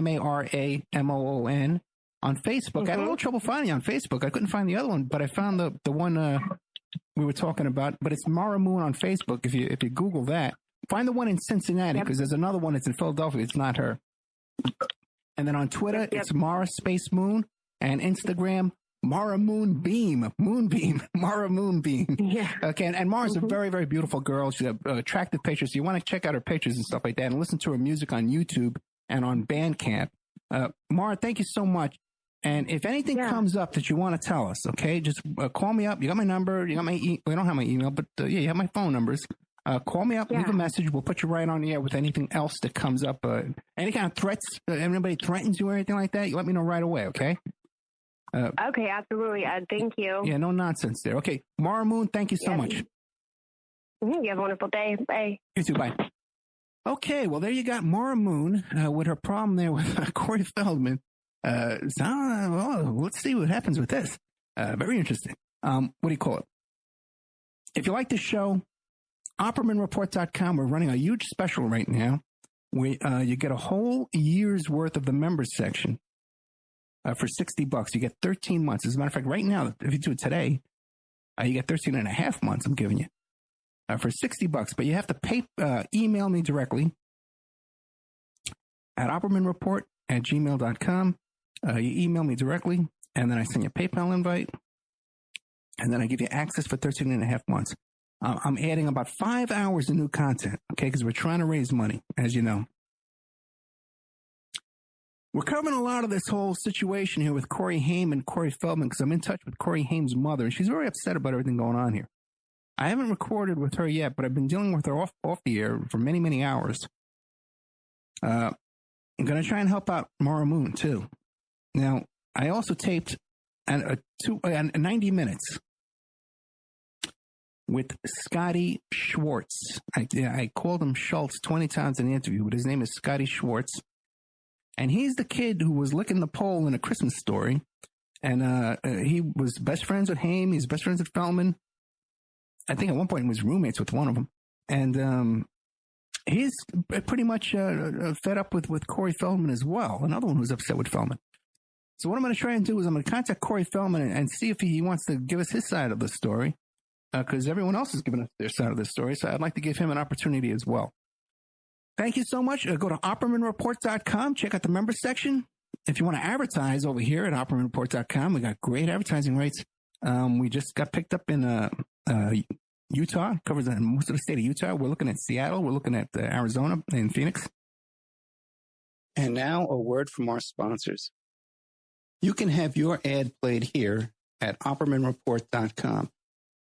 MARAMOON. On Facebook, I had a little trouble finding you on Facebook. I couldn't find the other one, but I found the one we were talking about. But it's Mara Moon on Facebook. If you Google that, find the one in Cincinnati, because there's another one that's in Philadelphia. It's not her. And then on Twitter, it's Mara Space Moon, and Instagram, Mara Moonbeam, Mara Moonbeam. Yeah. Okay, and Mara's a very, very beautiful girl. She's got attractive pictures. So you want to check out her pictures and stuff like that, and listen to her music on YouTube and on Bandcamp. Mara, thank you so much. And if anything comes up that you want to tell us, okay, just call me up. You got my number. You got my we don't have my email, but you have my phone numbers. Call me up, leave a message. We'll put you right on the air with anything else that comes up. Any kind of threats, anybody threatens you or anything like that, you let me know right away, okay? Okay, absolutely, Ed. Thank you. Yeah, no nonsense there. Okay, Mara Moon, thank you so much. You have a wonderful day. Bye. You too, bye. Okay, well, there you got Mara Moon with her problem there with Corey Feldman. Well, let's see what happens with this. Very interesting. What do you call it? If you like this show, OppermanReport.com, we're running a huge special right now where you get a whole year's worth of the members section for $60. You get 13 months. As a matter of fact, right now, if you do it today, you get 13 and a half months I'm giving you for $60. But you have to email me directly at OppermanReport@gmail.com. You email me directly, and then I send you a PayPal invite, and then I give you access for 13 and a half months. I'm adding about 5 hours of new content, okay, because we're trying to raise money, as you know. We're covering a lot of this whole situation here with Corey Haim and Corey Feldman, because I'm in touch with Corey Haim's mother, and she's very upset about everything going on here. I haven't recorded with her yet, but I've been dealing with her off the air for many, many hours. I'm going to try and help out Mara Moon, too. Now, I also taped 90 minutes with Scotty Schwartz. I called him Schultz 20 times in the interview, but his name is Scotty Schwartz. And he's the kid who was licking the pole in A Christmas Story. And he was best friends with Haim. He's best friends with Feldman. I think at one point he was roommates with one of them. And he's pretty much fed up with Corey Feldman as well. Another one who's upset with Feldman. So what I'm going to try and do is I'm going to contact Corey Feldman and see if he wants to give us his side of the story, because everyone else is giving us their side of the story. So I'd like to give him an opportunity as well. Thank you so much. Go to OppermanReport.com. Check out the members section. If you want to advertise over here at OppermanReport.com, we got great advertising rates. We just got picked up in Utah, covers most of the state of Utah. We're looking at Seattle. We're looking at Arizona and Phoenix. And now a word from our sponsors. You can have your ad played here at OppermanReport.com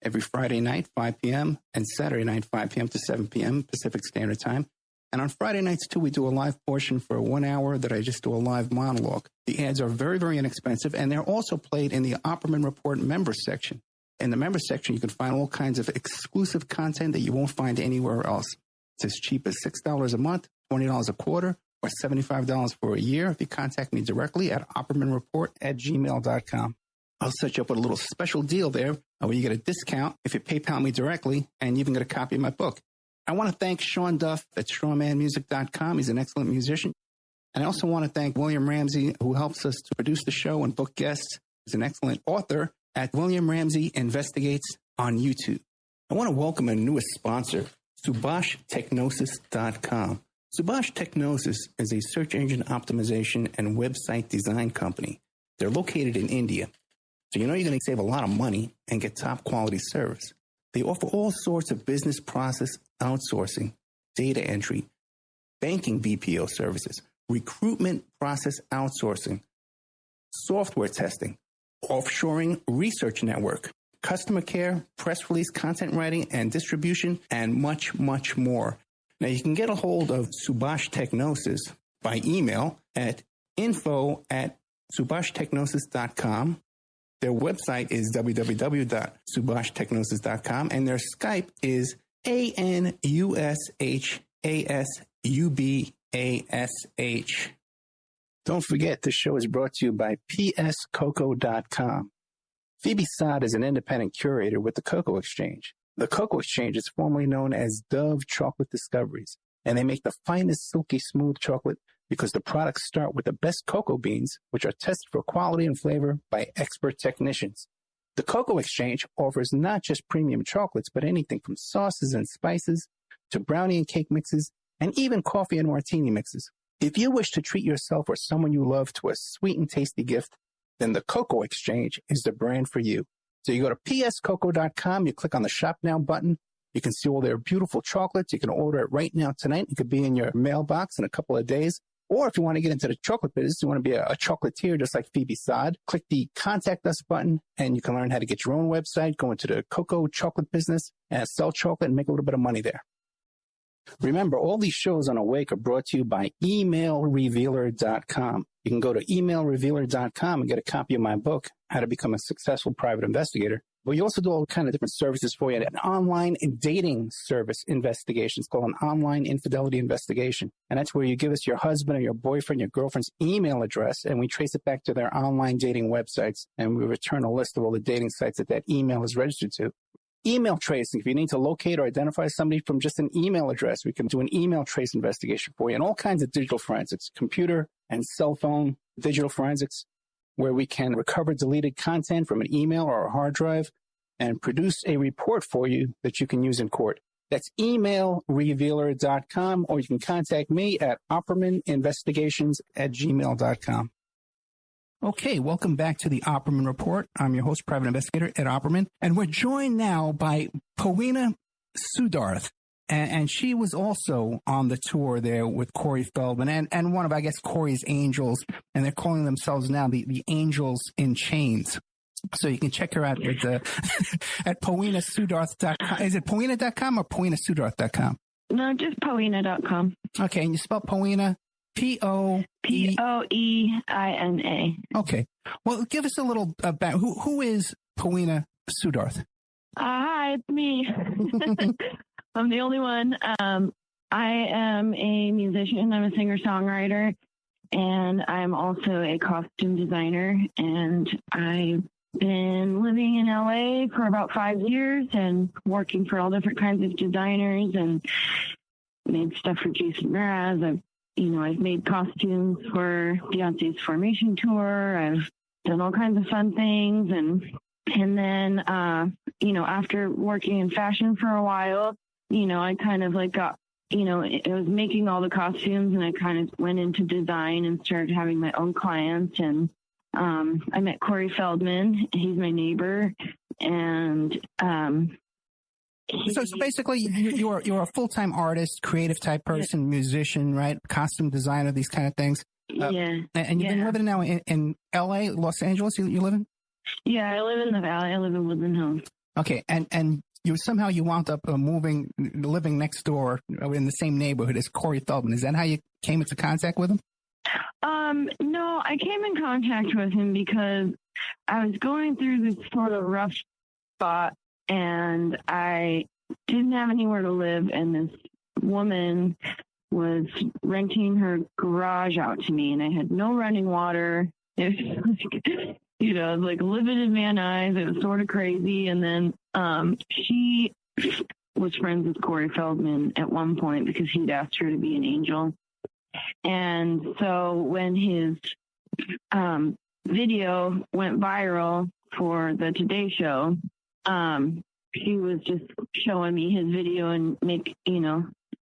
every Friday night, 5 p.m., and Saturday night, 5 p.m. to 7 p.m. Pacific Standard Time. And on Friday nights, too, we do a live portion for 1 hour that I just do a live monologue. The ads are very, very inexpensive, and they're also played in the Opperman Report members section. In the members section, you can find all kinds of exclusive content that you won't find anywhere else. It's as cheap as $6 a month, $20 a quarter, or $75 for a year if you contact me directly at oppermanreport@gmail.com. I'll set you up with a little special deal there where you get a discount if you PayPal me directly, and you even get a copy of my book. I want to thank Sean Duff at strawmanmusic.com. He's an excellent musician. And I also want to thank William Ramsey, who helps us to produce the show and book guests. He's an excellent author at William Ramsey Investigates on YouTube. I want to welcome a newest sponsor, SubhashTechnosis.com. Subhash Technosis is a search engine optimization and website design company. They're located in India. So you know you're going to save a lot of money and get top quality service. They offer all sorts of business process outsourcing, data entry, banking BPO services, recruitment process outsourcing, software testing, offshoring research network, customer care, press release content writing and distribution, and much, much more. Now, you can get a hold of Subhash Technosis by email at info@subhashtechnosis.com. Their website is www.subhashtechnosis.com, and their Skype is ANUSHASUBASH. Don't forget, the show is brought to you by pscoco.com. Phoebe Sod is an independent curator with the Cocoa Exchange. The Cocoa Exchange is formerly known as Dove Chocolate Discoveries, and they make the finest silky smooth chocolate because the products start with the best cocoa beans, which are tested for quality and flavor by expert technicians. The Cocoa Exchange offers not just premium chocolates, but anything from sauces and spices to brownie and cake mixes, and even coffee and martini mixes. If you wish to treat yourself or someone you love to a sweet and tasty gift, then the Cocoa Exchange is the brand for you. So you go to pscoco.com, you click on the Shop Now button. You can see all their beautiful chocolates. You can order it right now tonight. It could be in your mailbox in a couple of days. Or if you want to get into the chocolate business, you want to be a chocolatier just like Phoebe Sod, click the Contact Us button, and you can learn how to get your own website, go into the cocoa chocolate business, and sell chocolate and make a little bit of money there. Remember, all these shows on Awake are brought to you by emailrevealer.com. You can go to emailrevealer.com and get a copy of my book, How to Become a Successful Private Investigator. But you also do all kinds of different services for you. An online dating service investigation. It's called an online infidelity investigation. And that's where you give us your husband or your boyfriend, your girlfriend's email address, and we trace it back to their online dating websites. And we return a list of all the dating sites that that email is registered to. Email tracing. If you need to locate or identify somebody from just an email address, we can do an email trace investigation for you. And all kinds of digital forensics, computer and cell phone digital forensics, where we can recover deleted content from an email or a hard drive and produce a report for you that you can use in court. That's emailrevealer.com, or you can contact me at oppermaninvestigations@gmail.com. Okay, welcome back to the Opperman Report. I'm your host, Private Investigator Ed Opperman, and we're joined now by Poeina Suddarth. And she was also on the tour there with Corey Feldman and one of, I guess, Corey's Angels, and they're calling themselves now the Angels in Chains. So you can check her out at, at poeinasuddarth.com. Is it poeina.com or poeinasuddarth.com? No, just poeina.com. Okay, and you spell Poeina, Poeina. Okay. Well, give us a little about who is Poeina Suddarth? Hi, it's me. I'm the only one. I am a musician. I'm a singer-songwriter, and I'm also a costume designer. And I've been living in LA for about 5 years and working for all different kinds of designers and made stuff for Jason Mraz. I've made costumes for Beyonce's Formation tour. I've done all kinds of fun things. And then, after working in fashion for a while, I kind of got, it was making all the costumes, and I kind of went into design and started having my own clients. And I met Corey Feldman. He's my neighbor. And so basically, you're a full-time artist, creative type person, musician, right? Costume designer, these kind of things. Yeah. And you've been living now in L.A., Los Angeles. You live in? Yeah, I live in the Valley. I live in Woodland Hills. Okay, and you wound up living next door in the same neighborhood as Corey Feldman. Is that how you came into contact with him? No, I came in contact with him because I was going through this sort of rough spot, and I didn't have anywhere to live, and this woman was renting her garage out to me, and I had no running water. It was like living in Van Nuys. It was sort of crazy. And then she was friends with Corey Feldman at one point because he'd asked her to be an angel. And so when his video went viral for the Today Show, she was just showing me his video and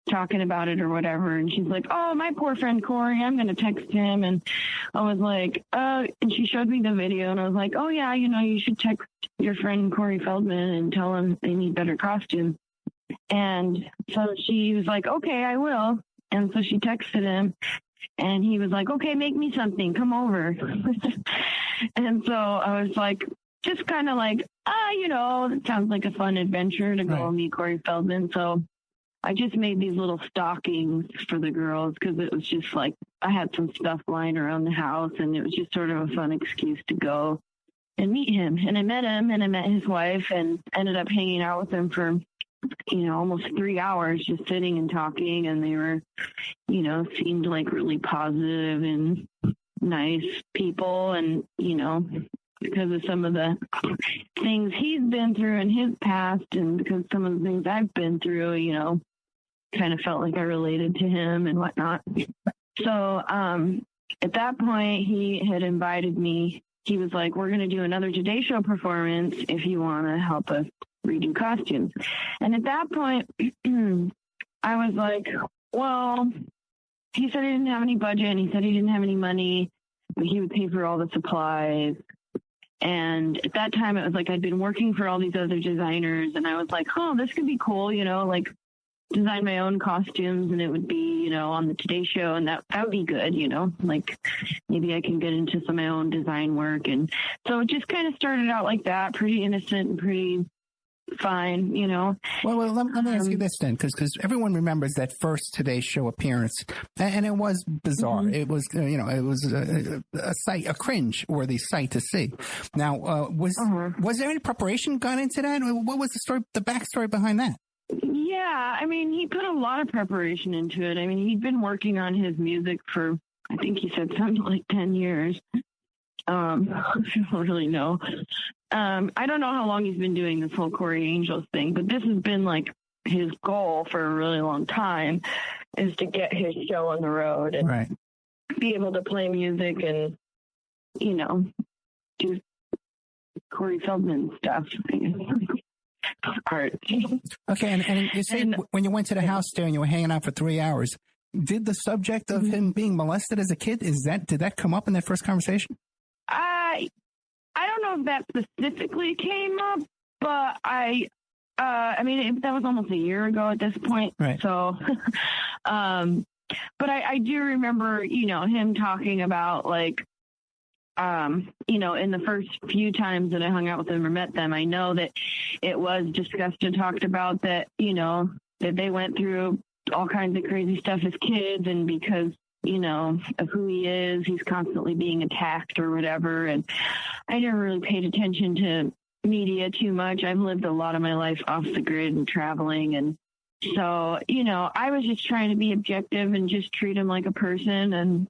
talking about it or whatever. And she's like, oh, my poor friend Corey, I'm going to text him. And I was like, and she showed me the video and I was like, oh yeah, you should text your friend Corey Feldman and tell him they need better costumes. And so she was like, okay, I will. And so she texted him and he was like, okay, make me something, come over. And so I was like, just kind of like, it sounds like a fun adventure to go meet Corey Feldman. So I just made these little stockings for the girls because it was just like I had some stuff lying around the house and it was just sort of a fun excuse to go and meet him. And I met him and I met his wife and ended up hanging out with him for, almost 3 hours just sitting and talking. And they were, seemed like really positive and nice people. And, because of some of the things he's been through in his past and because some of the things I've been through, kind of felt like I related to him and whatnot. So at that point, he had invited me. He was like, we're going to do another Today Show performance if you want to help us redo costumes. And at that point, I was like, well, he said he didn't have any budget and he said he didn't have any money, but he would pay for all the supplies. And at that time, it was like I'd been working for all these other designers and I was like, oh, this could be cool, like design my own costumes and it would be, on the Today Show and that would be good, like maybe I can get into some of my own design work. And so it just kind of started out like that, pretty innocent and pretty fine, Well, let me ask you this then, because everyone remembers that first Today Show appearance, and it was bizarre. Mm-hmm. It was, it was a cringe-worthy sight to see. Now, was there any preparation gone into that? What was the story, the backstory behind that? Yeah, I mean, he put a lot of preparation into it. I mean, he'd been working on his music for, I think he said something like 10 years. I don't really know. I don't know how long he's been doing this whole Corey Angels thing, but this has been like his goal for a really long time is to get his show on the road and be able to play music and, do Corey Feldman stuff. Art. Okay, and you say when you went to the house there and you were hanging out for 3 hours, did the subject of him being molested as a kid, did that come up in that first conversation? I don't know if that specifically came up, but I mean, that was almost a year ago at this point. Right. So, but I do remember, him talking about like, in the first few times that I hung out with them or met them, I know that it was discussed and talked about that, that they went through all kinds of crazy stuff as kids and because of who he is, he's constantly being attacked or whatever. And I never really paid attention to media too much. I've lived a lot of my life off the grid and traveling. And so, I was just trying to be objective and just treat him like a person. And,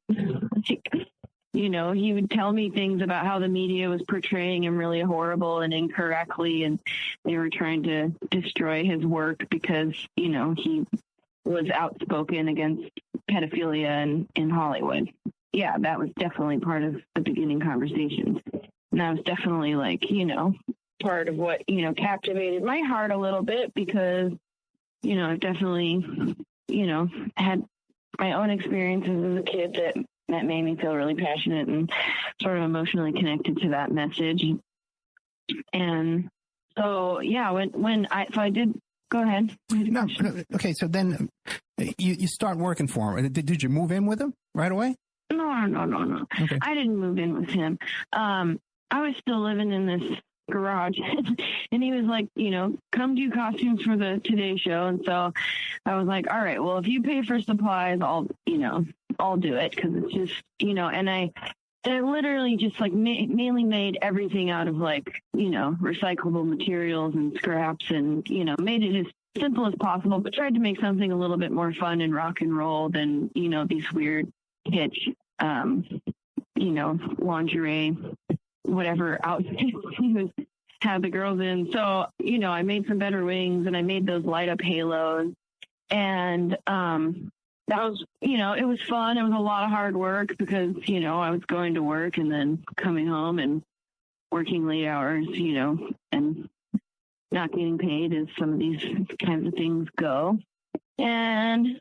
he would tell me things about how the media was portraying him really horrible and incorrectly. And they were trying to destroy his work because, he was outspoken against pedophilia in Hollywood. Yeah, that was definitely part of the beginning conversations. And that was definitely like, part of what, captivated my heart a little bit because, I've definitely, had my own experiences as a kid that made me feel really passionate and sort of emotionally connected to that message. And so, yeah, I did. Go ahead. No, okay. So then you start working for him. Did you move in with him right away? No. Okay. I didn't move in with him. I was still living in this garage and he was like, come do costumes for the Today Show. And so I was like, all right, well, if you pay for supplies, I'll do it. Cause it's just, and I literally just like mainly made everything out of like, recyclable materials and scraps and, made it as simple as possible, but tried to make something a little bit more fun and rock and roll than, you know, these weird kitsch, you know, lingerie, whatever outfits he was had the girls in. So, you know, I made some better wings and I made those light up halos. And that was, you know, it was fun. It was a lot of hard work because, you know, I was going to work and then coming home and working late hours, you know, and not getting paid as some of these kinds of things go. And,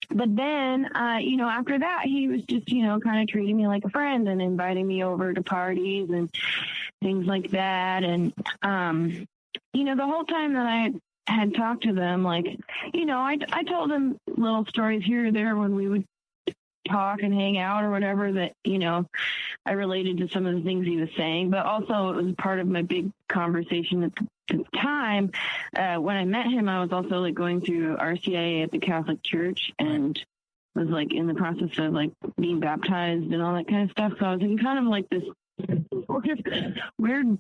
but then, you know, after that, he was just, you know, kind of treating me like a friend and inviting me over to parties and things like that. And, you know, the whole time that I had talked to them, like, you know, I told them little stories here or there when we would talk and hang out or whatever that, you know, I related to some of the things he was saying, but also it was part of my big conversation at the time. When I met him, I was also like going through RCIA at the Catholic Church and was like in the process of like being baptized and all that kind of stuff. So I was in kind of like this weird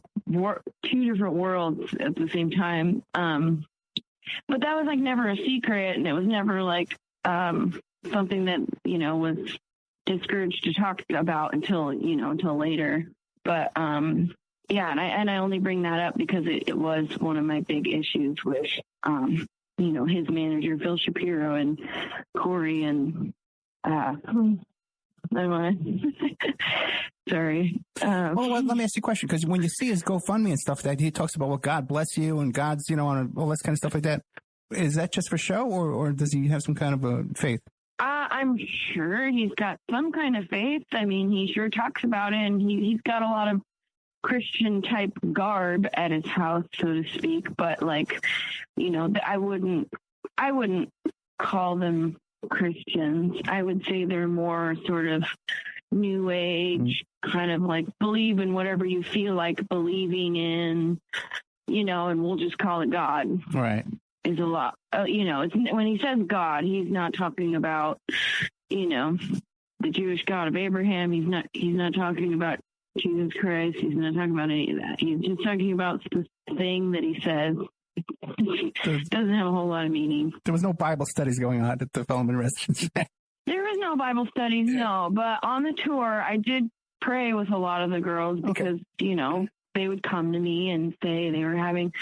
two different worlds at the same time. But that was like never a secret, and it was never like something that, you know, was discouraged to talk about until later. But yeah, and I only bring that up because it was one of my big issues with you know, his manager Phil Shapiro and Corey and sorry. Well, let me ask you a question, because when you see his GoFundMe and stuff, that he talks about, well, God bless you and God's, you know, on all this kind of stuff like that. Is that just for show, or does he have some kind of a faith? I'm sure he's got some kind of faith. I mean, he sure talks about it, and he's got a lot of Christian type garb at his house, so to speak. But like, you know, I wouldn't call them Christians. I would say they're more sort of new age, kind of like believe in whatever you feel like believing in, you know, and we'll just call it God. Right. Is a lot, you know, it's, when he says God, he's not talking about, you know, the Jewish God of Abraham. He's not talking about Jesus Christ. He's not talking about any of that. He's just talking about the thing that he says. Doesn't have a whole lot of meaning. There was no Bible studies going on at the Feldman residence. There was no Bible studies, no. But on the tour, I did pray with a lot of the girls because, you know, they would come to me and say they were having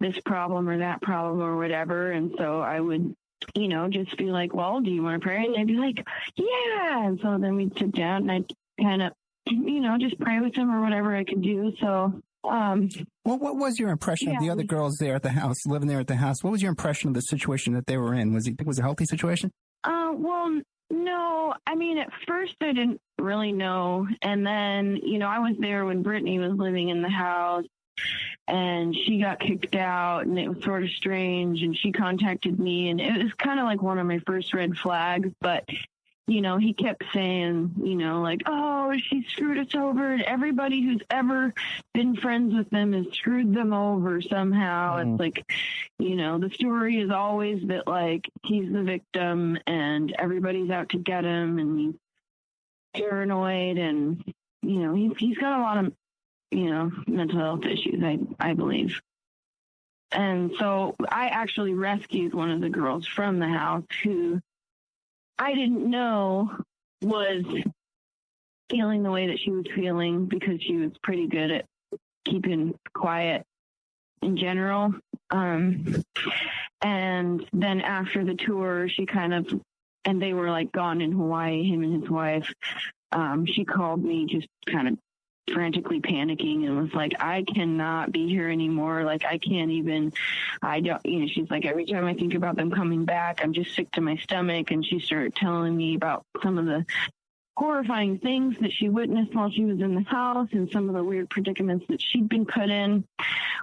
this problem or that problem or whatever. And so I would, you know, just be like, well, do you want to pray? And they'd be like, yeah. And so then we'd sit down and I'd kind of, you know, just pray with them or whatever I could do. So, well, what was your impression of the other girls there at the house, living there at the house? What was your impression of the situation that they were in? Was it a healthy situation? Well, no. I mean, at first I didn't really know. And then, you know, I was there when Brittany was living in the house and she got kicked out and it was sort of strange. And she contacted me and it was kind of like one of my first red flags. But, you know, he kept saying, you know, like, oh, she screwed us over. And everybody who's ever been friends with them has screwed them over somehow. It's like, you know, the story is always that, like, he's the victim and everybody's out to get him and he's paranoid and, you know, he's got a lot of, you know, mental health issues, I believe. And so I actually rescued one of the girls from the house who I didn't know was feeling the way that she was feeling because she was pretty good at keeping quiet in general. And then after the tour, she kind of, and they were like gone in Hawaii, him and his wife. She called me just kind of frantically panicking and was like, I cannot be here anymore. Like, I can't even, I don't, you know, she's like, every time I think about them coming back, I'm just sick to my stomach. And she started telling me about some of the horrifying things that she witnessed while she was in the house and some of the weird predicaments that she'd been put in,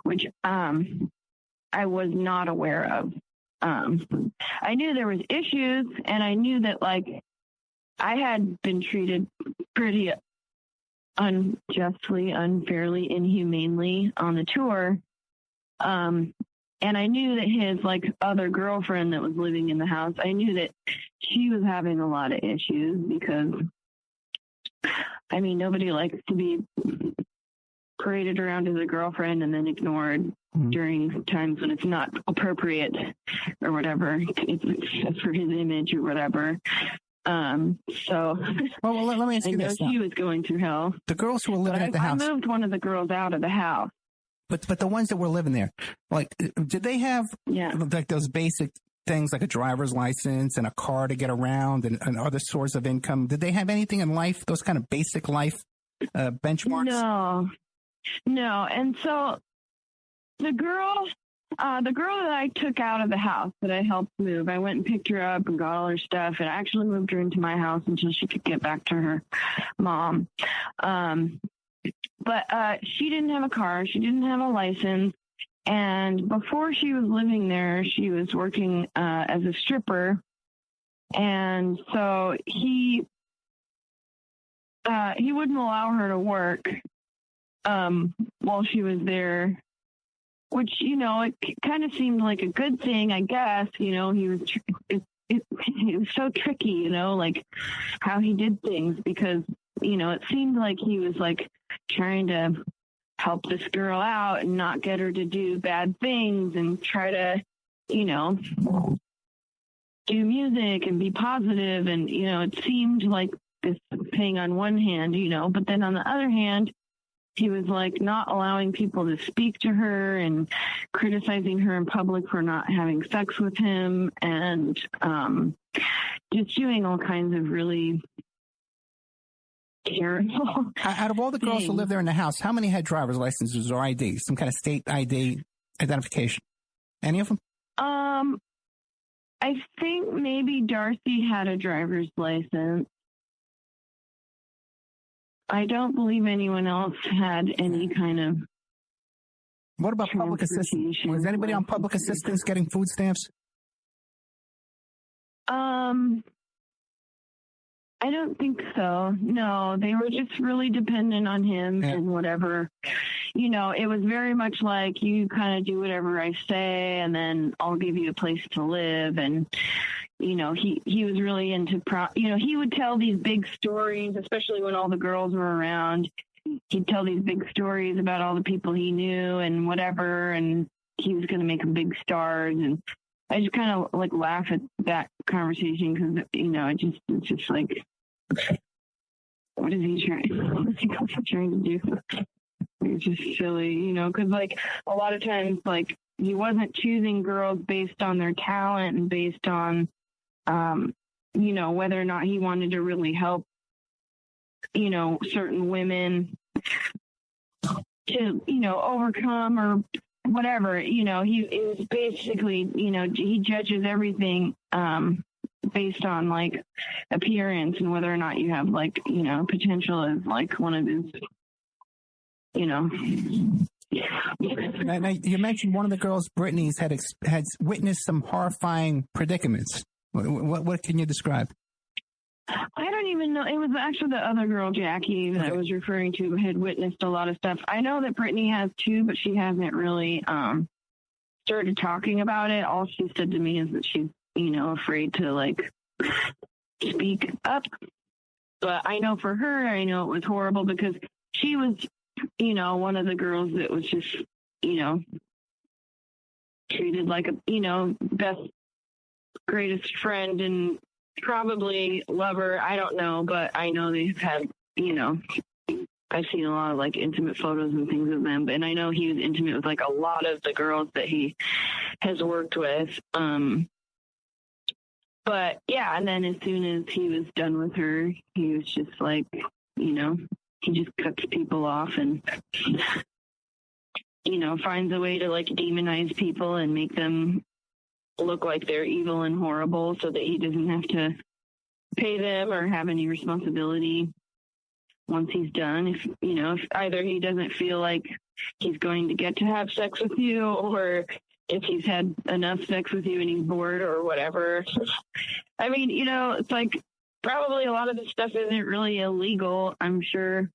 which I was not aware of. I knew there was issues and I knew that, like, I had been treated pretty unjustly, unfairly, inhumanely on the tour. And I knew that his, like, other girlfriend that was living in the house, I knew that she was having a lot of issues because, I mean, nobody likes to be paraded around as a girlfriend and then ignored during times when it's not appropriate or whatever. It's for his image or whatever. So well, let me ask you this. She was going through hell. The girls who were living at the house. I moved one of the girls out of the house. But the ones that were living there, like, did they have like those basic things like a driver's license and a car to get around and other source of income? Did they have anything in life, those kind of basic life benchmarks? No. And so the girl that I took out of the house that I helped move, I went and picked her up and got all her stuff and I actually moved her into my house until she could get back to her mom. But she didn't have a car. She didn't have a license. And before she was living there, she was working as a stripper. And so he wouldn't allow her to work while she was there, which, it kind of seemed like a good thing, I guess. He was it was so tricky, like how he did things, because it seemed like he was like trying to help this girl out and not get her to do bad things and try to, do music and be positive. And, it seemed like this thing on one hand, but then on the other hand, he was like not allowing people to speak to her and criticizing her in public for not having sex with him and just doing all kinds of really terrible. Out of all the girls who lived there in the house, how many had driver's licenses or ID, some kind of state ID identification? Any of them? I think maybe Darcy had a driver's license. I don't believe anyone else had any kind of. What about public assistance? Was anybody on public assistance getting food stamps? I don't think so. No, they were just really dependent on him and whatever. It was very much like, you kind of do whatever I say and then I'll give you a place to live. And, he was really into, he would tell these big stories, especially when all the girls were around. He'd tell these big stories about all the people he knew and whatever, and he was going to make them big stars. And I just kind of like laugh at that conversation because, it's just like, what is he trying to do? It's just silly, because like a lot of times, like he wasn't choosing girls based on their talent and based on, whether or not he wanted to really help, certain women to, overcome or whatever, he is basically, he judges everything based on like appearance and whether or not you have like, potential as like one of his, Now, you mentioned one of the girls, Brittany's, had witnessed some horrifying predicaments. What can you describe? I don't even know. It was actually the other girl, Jackie, that I was referring to, had witnessed a lot of stuff. I know that Brittany has too, but she hasn't really started talking about it. All she said to me is that she's, afraid to like speak up. But I know for her, I know it was horrible because she was, one of the girls that was just, treated like a, best, greatest friend and probably lover. I don't know, but I know they've had, I've seen a lot of like intimate photos and things of them, and I know he was intimate with like a lot of the girls that he has worked with. But yeah, and then as soon as he was done with her, he was just like, he just cuts people off and, finds a way to like demonize people and make them look like they're evil and horrible so that he doesn't have to pay them or have any responsibility once he's done. If either he doesn't feel like he's going to get to have sex with you, or if he's had enough sex with you and he's bored or whatever. I mean, it's like probably a lot of this stuff isn't really illegal, I'm sure,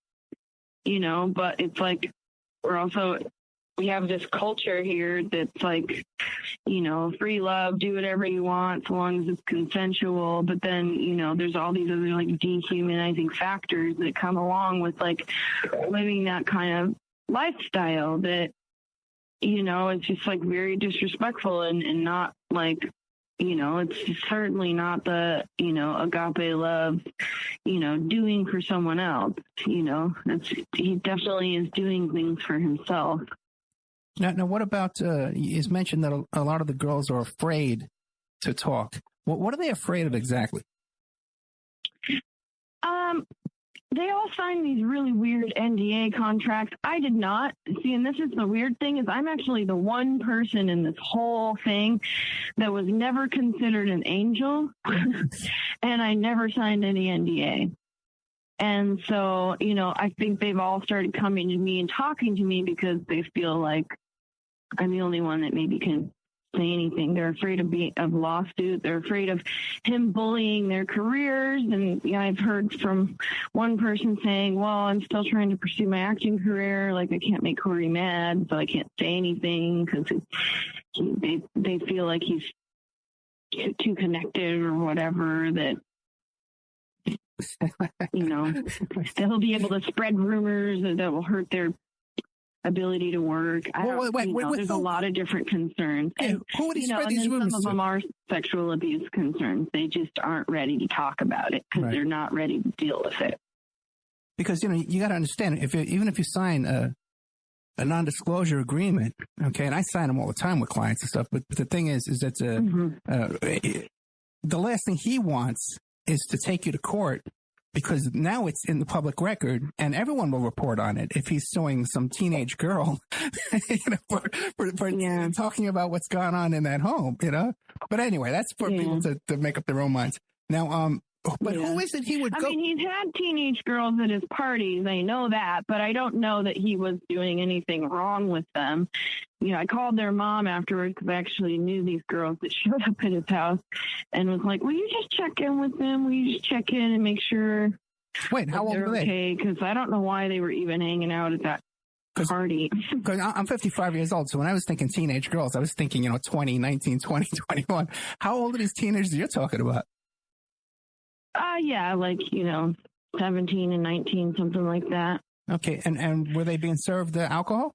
but it's like we have this culture here that's like, free love, do whatever you want so long as it's consensual. But then, there's all these other like dehumanizing factors that come along with like living that kind of lifestyle that, you know, it's just like very disrespectful and not like, you know, it's certainly not the, you know, agape love, you know, doing for someone else, you know, he definitely is doing things for himself. Now what about, it's mentioned that a lot of the girls are afraid to talk. What are they afraid of exactly? They all signed these really weird NDA contracts. I did not. See, and this is the weird thing, is I'm actually the one person in this whole thing that was never considered an angel, and I never signed any NDA. And so, you know, I think they've all started coming to me and talking to me because they feel like I'm the only one that maybe can say anything. They're afraid of lawsuit. They're afraid of him bullying their careers. And yeah, I've heard from one person saying, well, I'm still trying to pursue my acting career. Like, I can't make Corey mad, so I can't say anything because they feel like he's too connected or whatever, that, you know, he'll be able to spread rumors that will hurt their ability to work. There's a lot of different concerns. Hey, who would he spread these rumors some of them are sexual abuse concerns. They just aren't ready to talk about it because they're not ready to deal with it. Because, you know, you got to understand, even if you sign a non-disclosure agreement, okay, and I sign them all the time with clients and stuff, but the thing is that the last thing he wants is to take you to court, because now it's in the public record and everyone will report on it if he's suing some teenage girl you know, for talking about what's going on in that home, you know. But anyway, that's for people to make up their own minds. Now, but who is it he would go? I mean, he's had teenage girls at his parties. I know that, but I don't know that he was doing anything wrong with them. You know, I called their mom afterwards because I actually knew these girls that showed up at his house and was like, will you just check in with them? Will you just check in and make sure Wait, how old were they? Okay, because I don't know why they were even hanging out at that party. Because I'm 55 years old, so when I was thinking teenage girls, I was thinking, 20, 19, 20, 21. How old are these teenagers you're talking about? Yeah, like, 17 and 19, something like that. Okay, and were they being served alcohol?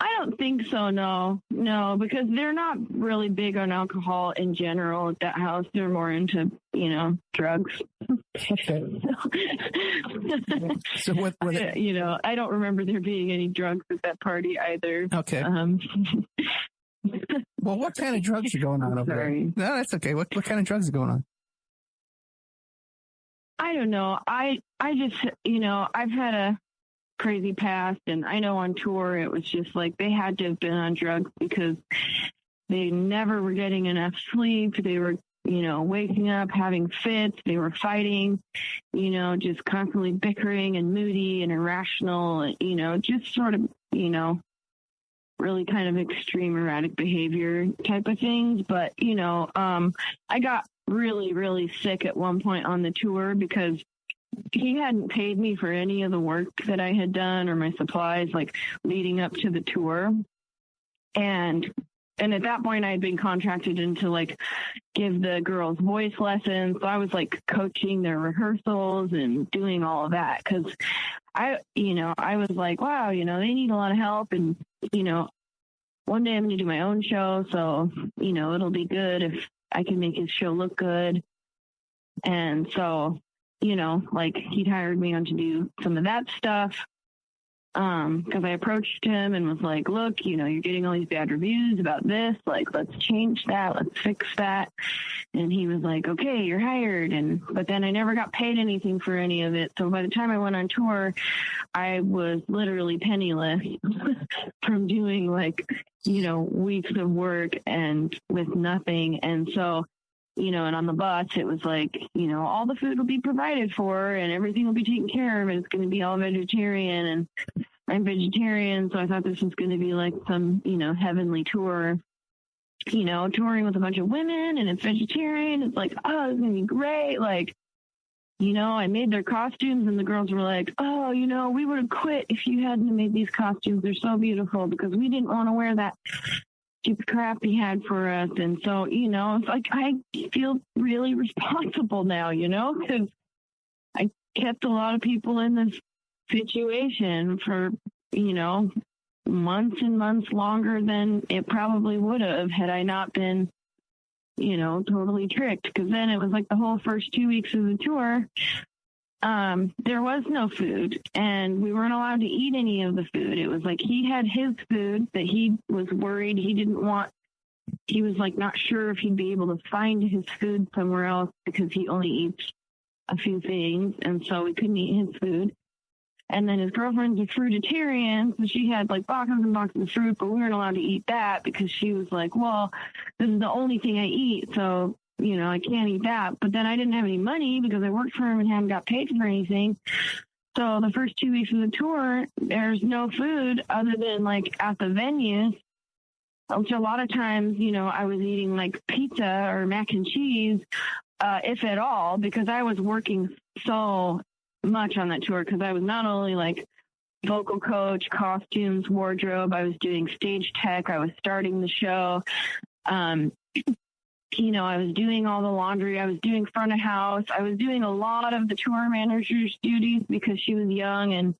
I don't think so, no, because they're not really big on alcohol in general at that house. They're more into, drugs. Okay. So what were they? I don't remember there being any drugs at that party either. Okay. Well, what kind of drugs are going on over there? No, that's okay. What kind of drugs are going on? I don't know. I just, I've had a crazy past, and I know on tour it was just like they had to have been on drugs because they never were getting enough sleep. They were, waking up, having fits. They were fighting, just constantly bickering and moody and irrational, just sort of, really kind of extreme erratic behavior type of things. But, I got really, really sick at one point on the tour because he hadn't paid me for any of the work that I had done or my supplies, like leading up to the tour. And at that point I had been contracted to like give the girls voice lessons. So I was like coaching their rehearsals and doing all of that. Cause I was like, wow, they need a lot of help. And, one day I'm going to do my own show. So, it'll be good if I can make his show look good. And so, like he'd hired me on to do some of that stuff. Cause I approached him and was like, look, you're getting all these bad reviews about this. Like, let's change that. Let's fix that. And he was like, okay, you're hired. But then I never got paid anything for any of it. So by the time I went on tour, I was literally penniless from doing like, weeks of work and with nothing. And so, and on the bus, it was like, all the food will be provided for and everything will be taken care of. And it's going to be all vegetarian. And I'm vegetarian. So I thought this was going to be like some, heavenly tour, touring with a bunch of women and it's vegetarian. It's like, oh, it's going to be great. Like, I made their costumes and the girls were like, oh, we would have quit if you hadn't made these costumes. They're so beautiful because we didn't want to wear that stupid crap he had for us. And so, it's like I feel really responsible now, because I kept a lot of people in this situation for, months and months longer than it probably would have had I not been, totally tricked. Because then it was like the whole first 2 weeks of the tour, there was no food and we weren't allowed to eat any of the food. It was like he had his food that he was worried he didn't want. He was like not sure if he'd be able to find his food somewhere else because he only eats a few things. And so we couldn't eat his food. And then his girlfriend's a fruitarian, so she had like boxes and boxes of fruit, but we weren't allowed to eat that because she was like, well, this is the only thing I eat, so, I can't eat that. But then I didn't have any money because I worked for him and hadn't got paid for anything. So the first 2 weeks of the tour, there's no food other than like at the venues, which a lot of times, I was eating like pizza or mac and cheese, if at all, because I was working so much on that tour because I was not only like vocal coach, costumes, wardrobe, I was doing stage tech, I was starting the show, I was doing all the laundry, I was doing front of house, I was doing a lot of the tour manager's duties because she was young and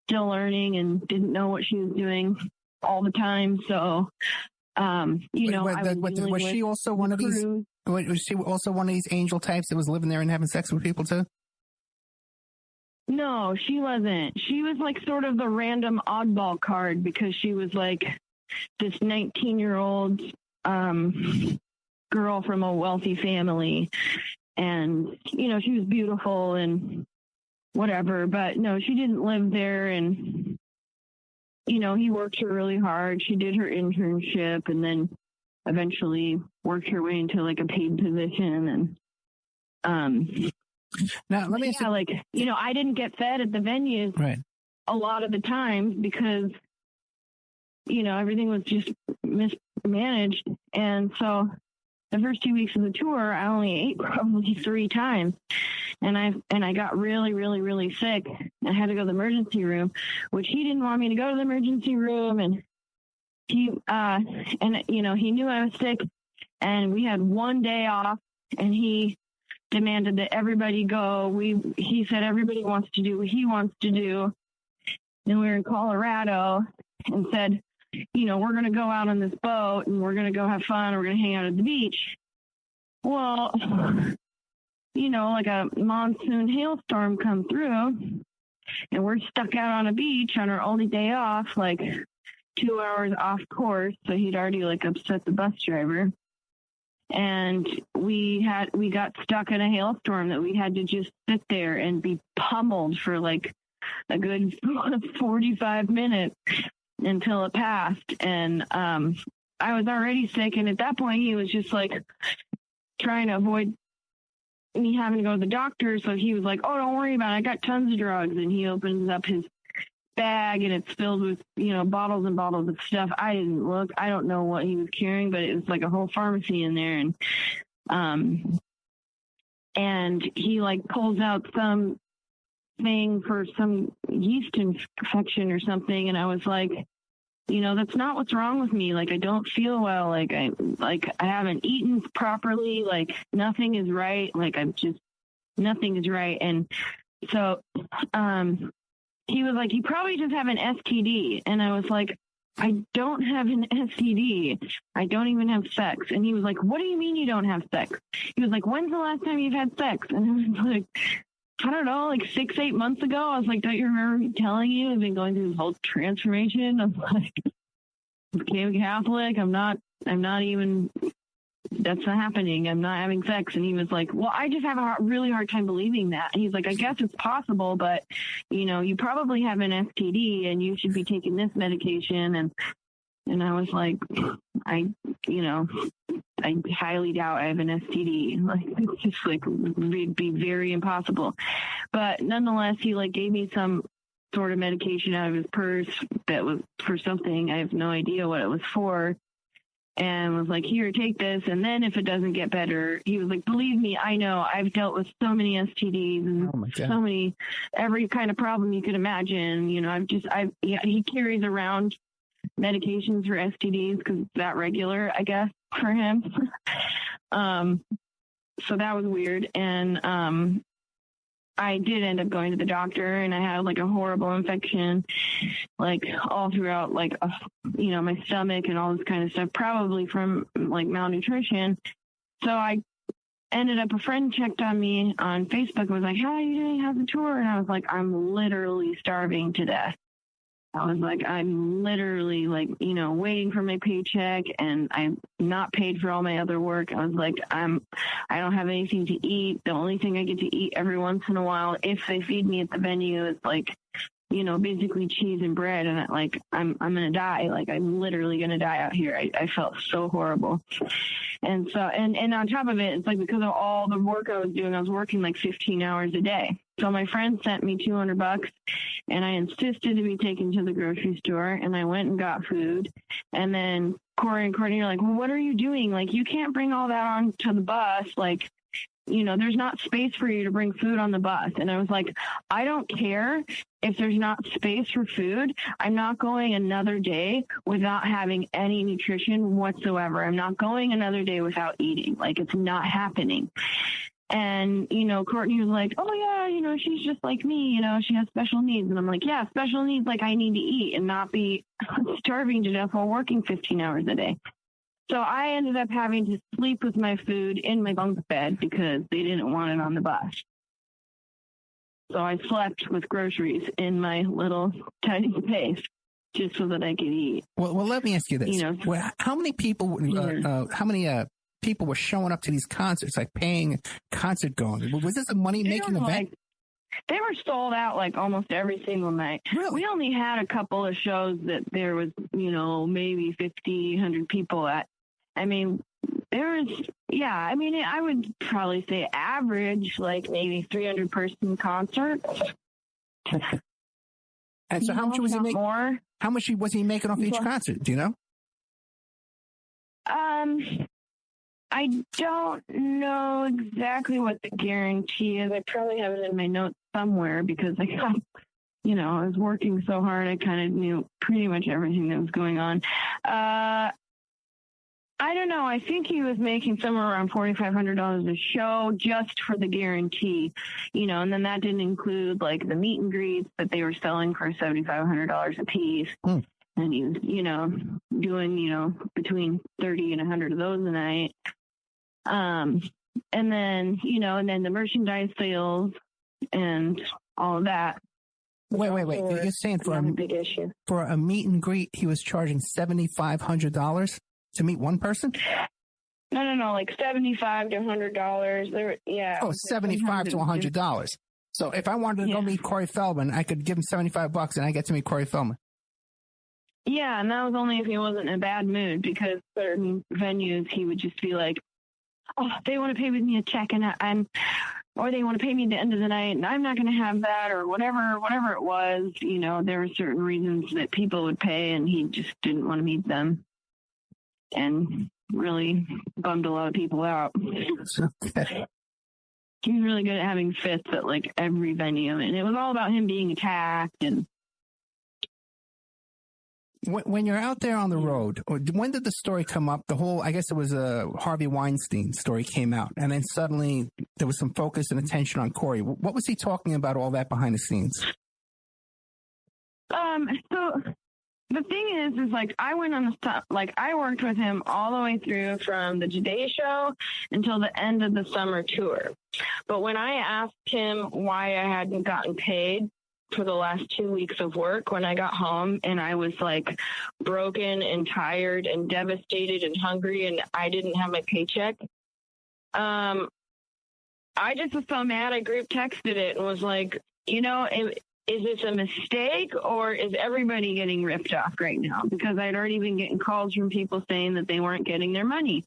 still learning and didn't know what she was doing all the time. So was she also one of these? Was she also one of these angel types that was living there and having sex with people too? No, she wasn't. She was like sort of the random oddball card because she was like this 19-year-old girl from a wealthy family. And, she was beautiful and whatever. But no, she didn't live there. And, he worked her really hard. She did her internship and then eventually worked her way into like a paid position. And, now, let me ask you, I didn't get fed at the venues right. a lot of the times because, everything was just mismanaged. And so the first 2 weeks of the tour, I only ate probably 3 times. And I got really, really, really sick. I had to go to the emergency room, which he didn't want me to go to the emergency room. And he knew I was sick and we had one day off and he demanded that everybody go. He said everybody wants to do what he wants to do. And we were in Colorado and said, we're going to go out on this boat and we're going to go have fun. We're going to hang out at the beach. Well, like a monsoon hailstorm come through and we're stuck out on a beach on our only day off, like 2 hours off course. So he'd already like upset the bus driver. And we got stuck in a hailstorm that we had to just sit there and be pummeled for like a good 45 minutes until it passed. And I was already sick. And at that point, he was just like trying to avoid me having to go to the doctor. So he was like, oh, don't worry about it. I got tons of drugs. And he opens up his bag and it's filled with, bottles and bottles of stuff. I didn't look. I don't know what he was carrying, but it was like a whole pharmacy in there. And he like pulls out some thing for some yeast infection or something. And I was like, that's not what's wrong with me. Like, I don't feel well. Like I haven't eaten properly. Like nothing is right. Like nothing is right. And so, he was like, you probably just have an STD. And I was like, I don't have an STD. I don't even have sex. And he was like, what do you mean you don't have sex? He was like, when's the last time you've had sex? And I was like, I don't know, like 6-8 months ago. I was like, don't you remember me telling you I've been going through this whole transformation? I'm like, became Catholic. I'm not even, that's not happening. I'm not having sex. And he was like, well, I just have a really hard time believing that. And he's like, I guess it's possible, but you probably have an STD and you should be taking this medication. And I was like, I highly doubt I have an STD. Like, it's just like, it'd be very impossible. But nonetheless, he like gave me some sort of medication out of his purse that was for something. I have no idea what it was for. And was like, here, take this. And then if it doesn't get better, he was like, believe me, I know. I've dealt with so many STDs and so many, every kind of problem you could imagine. He carries around medications for STDs because it's that regular, I guess, for him. So that was weird. And I did end up going to the doctor, and I had like a horrible infection, like all throughout, like, my stomach and all this kind of stuff, probably from like malnutrition. So I ended up, a friend checked on me on Facebook and was like, how are you doing? How's the tour? And I was like, I'm literally starving to death. I was like, I'm literally like, waiting for my paycheck, and I'm not paid for all my other work. I was like, I don't have anything to eat. The only thing I get to eat every once in a while, if they feed me at the venue, is like, basically cheese and bread. And I'm going to die. Like, I'm literally going to die out here. I felt so horrible. And so, and on top of it, it's like, because of all the work I was doing, I was working like 15 hours a day. So my friend sent me $200, and I insisted to be taken to the grocery store, and I went and got food. And then Corey and Courtney are like, well, what are you doing? Like, you can't bring all that on to the bus. Like, there's not space for you to bring food on the bus. And I was like, I don't care if there's not space for food. I'm not going another day without having any nutrition whatsoever. I'm not going another day without eating. Like, it's not happening. And, Courtney was like, oh, yeah, she's just like me, she has special needs. And I'm like, yeah, special needs, like, I need to eat and not be starving to death while working 15 hours a day. So I ended up having to sleep with my food in my bunk bed because they didn't want it on the bus. So I slept with groceries in my little tiny space just so that I could eat. Well, let me ask you this. How many people, people were showing up to these concerts, like paying concert going? Was this a money-making event? They were sold out like almost every single night. Really? We only had a couple of shows that there was, maybe 50, 100 people at. I mean, I would probably say average, like maybe 300-person concert. And so how much was he making? More. How much was he making off each concert? Do you know? I don't know exactly what the guarantee is. I probably have it in my notes somewhere because I got, I was working so hard. I kind of knew pretty much everything that was going on. I don't know. I think he was making somewhere around $4,500 a show just for the guarantee, and then that didn't include like the meet and greets that they were selling for $7,500 a piece. And he was, doing, between 30 and 100 of those a night. And then, and then the merchandise sales and all of that. Wait. You're saying for a meet and greet, he was charging $7,500 to meet one person? No, like $75 to $100. Yeah. Oh, $75 to $100. So if I wanted to go meet Corey Feldman, I could give him $75 and I get to meet Corey Feldman. Yeah, and that was only if he wasn't in a bad mood, because certain venues he would just be like, oh, they want to pay me a check or they want to pay me at the end of the night and I'm not going to have that, or whatever it was. There were certain reasons that people would pay and he just didn't want to meet them, and really bummed a lot of people out. Okay. He was really good at having fits at like every venue, and it was all about him being attacked. And when you're out there on the road, when did the story come up? I guess it was a Harvey Weinstein story came out, and then suddenly there was some focus and attention on Corey. What was he talking about all that behind the scenes? So the thing is like I went on I worked with him all the way through from the Today Show until the end of the summer tour. But when I asked him why I hadn't gotten paid for the last 2 weeks of work, when I got home and I was like broken and tired and devastated and hungry and I didn't have my paycheck, I just was so mad I group texted it and was like, is this a mistake or is everybody getting ripped off right now? Because I'd already been getting calls from people saying that they weren't getting their money.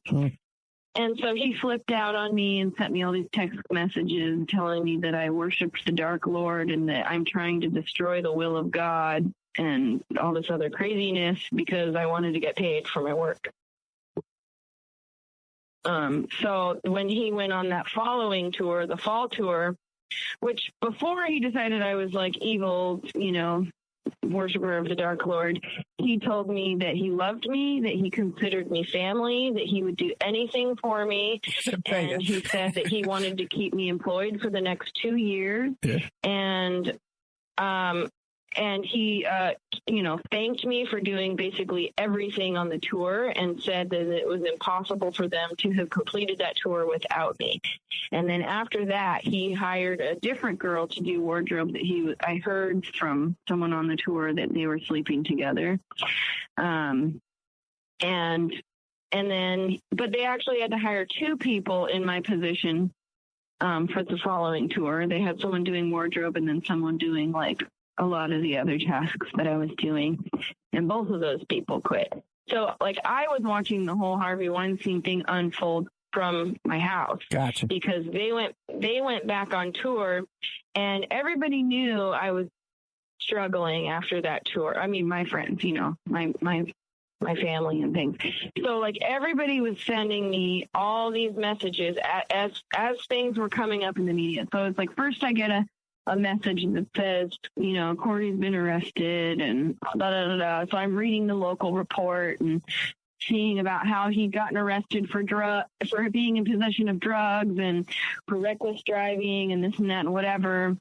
And so he flipped out on me and sent me all these text messages telling me that I worshiped the Dark Lord and that I'm trying to destroy the will of God and all this other craziness because I wanted to get paid for my work. So when he went on that following tour, the fall tour, which before he decided I was like evil, worshiper of the Dark Lord. He told me that he loved me, that he considered me family, that he would do anything for me. And he said that he wanted to keep me employed for the next 2 years. Yeah. And he, thanked me for doing basically everything on the tour and said that it was impossible for them to have completed that tour without me. And then after that, he hired a different girl to do wardrobe that I heard from someone on the tour that they were sleeping together. But they actually had to hire 2 people in my position for the following tour. They had someone doing wardrobe and then someone doing like a lot of the other tasks that I was doing, and both of those people quit. So like I was watching the whole Harvey Weinstein thing unfold from my house. Gotcha. Because they went back on tour, and everybody knew I was struggling after that tour. I mean, my friends, my family and things. So like everybody was sending me all these messages as things were coming up in the media. So it's like first I get a message that says, Corey's been arrested and da da da da. So I'm reading the local report and seeing about how he'd gotten arrested for being in possession of drugs and for reckless driving and this and that and whatever.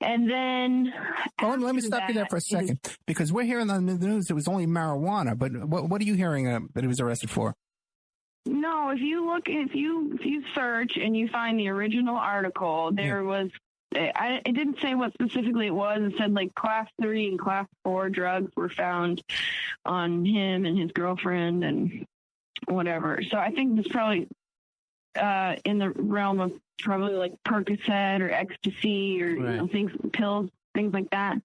And then, let me stop you there for a second, because we're hearing on the news it was only marijuana. But what are you hearing that he was arrested for? No, if you search and you find the original article, there was. It didn't say what specifically it was. It said like class 3 and class 4 drugs were found on him and his girlfriend and whatever. So I think it's probably in the realm of probably like Percocet or ecstasy or pills, things like that.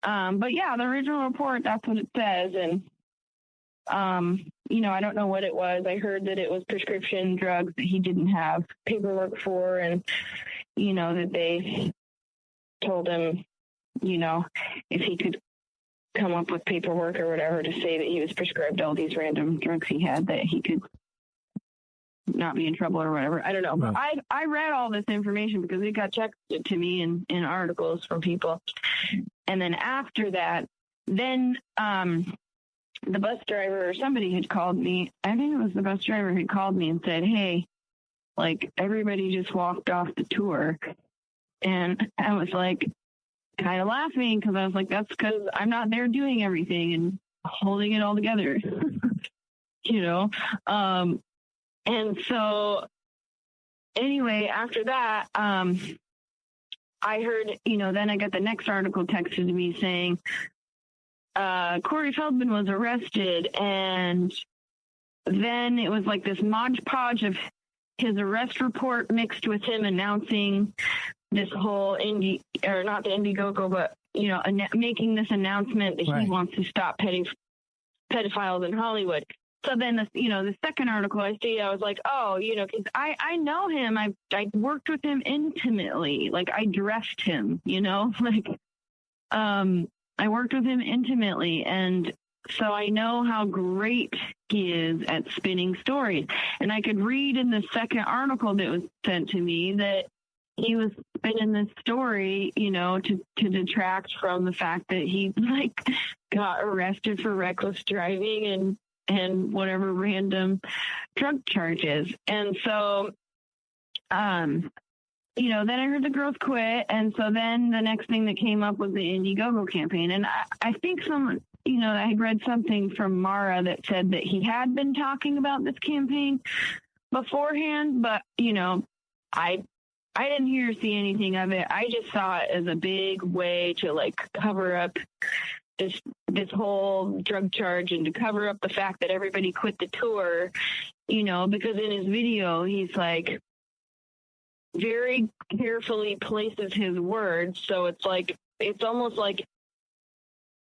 But yeah, the original report, that's what it says. And I don't know what it was. I heard that it was prescription drugs that he didn't have paperwork for, and that they told him, if he could come up with paperwork or whatever to say that he was prescribed all these random drugs he had, that he could not be in trouble or whatever. I don't know. But I read all this information because it got texted to me in articles from people. And then after that, the bus driver or somebody had called me. I think it was the bus driver who called me and said, hey, like everybody just walked off the tour. And I was like kind of laughing because I was like, that's because I'm not there doing everything and holding it all together, And so anyway, after that, I heard, then I got the next article texted to me saying, Corey Feldman was arrested, and then it was like this modge-podge of his arrest report mixed with him announcing this whole not the Indiegogo, but, making this announcement that he wants to stop pedophiles in Hollywood. So then, the second article I see, I was like, oh, because I know him. I worked with him intimately. Like, I dressed him, I worked with him intimately, and so I know how great he is at spinning stories. And I could read in the second article that was sent to me that he was spinning this story, to detract from the fact that he got arrested for reckless driving and whatever random drug charges. And so, then I heard the girls quit. And so then the next thing that came up was the Indiegogo campaign. And I think I had read something from Mara that said that he had been talking about this campaign beforehand, but, I didn't hear or see anything of it. I just saw it as a big way to cover up this whole drug charge and to cover up the fact that everybody quit the tour, because in his video, he's very carefully places his words. So it's almost like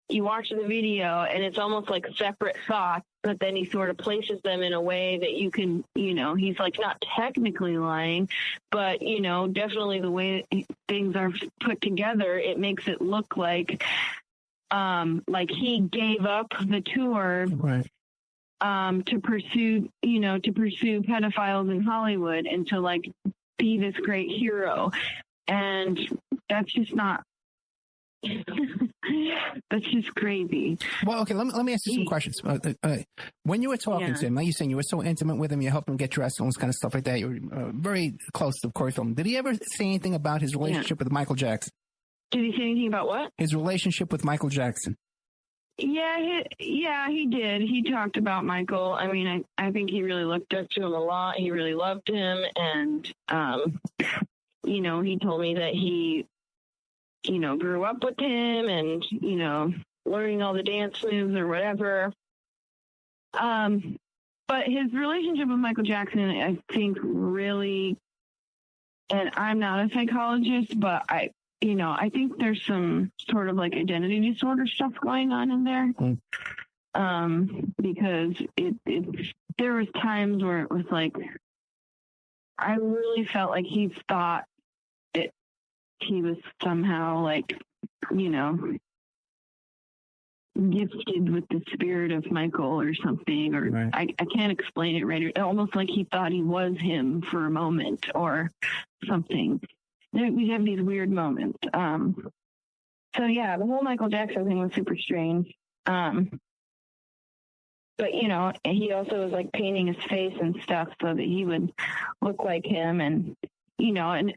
you watch the video and it's almost like separate thoughts, but then he sort of places them in a way that you can, he's not technically lying, but, definitely the way things are put together, it makes it look like he gave up the tour to pursue pedophiles in Hollywood and to be this great hero. And that's just not That's just crazy. Well, okay, let me ask you some questions. When you were talking to him, like you saying you were so intimate with him, you helped him get dressed and all this kind of stuff like that. You were very close to Corey Feldman. Did he ever say anything about his relationship with Michael Jackson? Did he say anything about what? His relationship with Michael Jackson. Yeah, he did. He talked about Michael. I mean, I think he really looked up to him a lot. He really loved him. And, he told me that he, grew up with him and, learning all the dance moves or whatever. But his relationship with Michael Jackson, I think really, and I'm not a psychologist, but I think there's some sort of like identity disorder stuff going on in there. Because there was times where it was like, I really felt like he thought that he was somehow like, gifted with the spirit of Michael or something, or right. I can't explain it right. Almost like he thought he was him for a moment or something. We have these weird moments. So yeah, the whole Michael Jackson thing was super strange. But he also was like painting his face and stuff so that he would look like him. And, and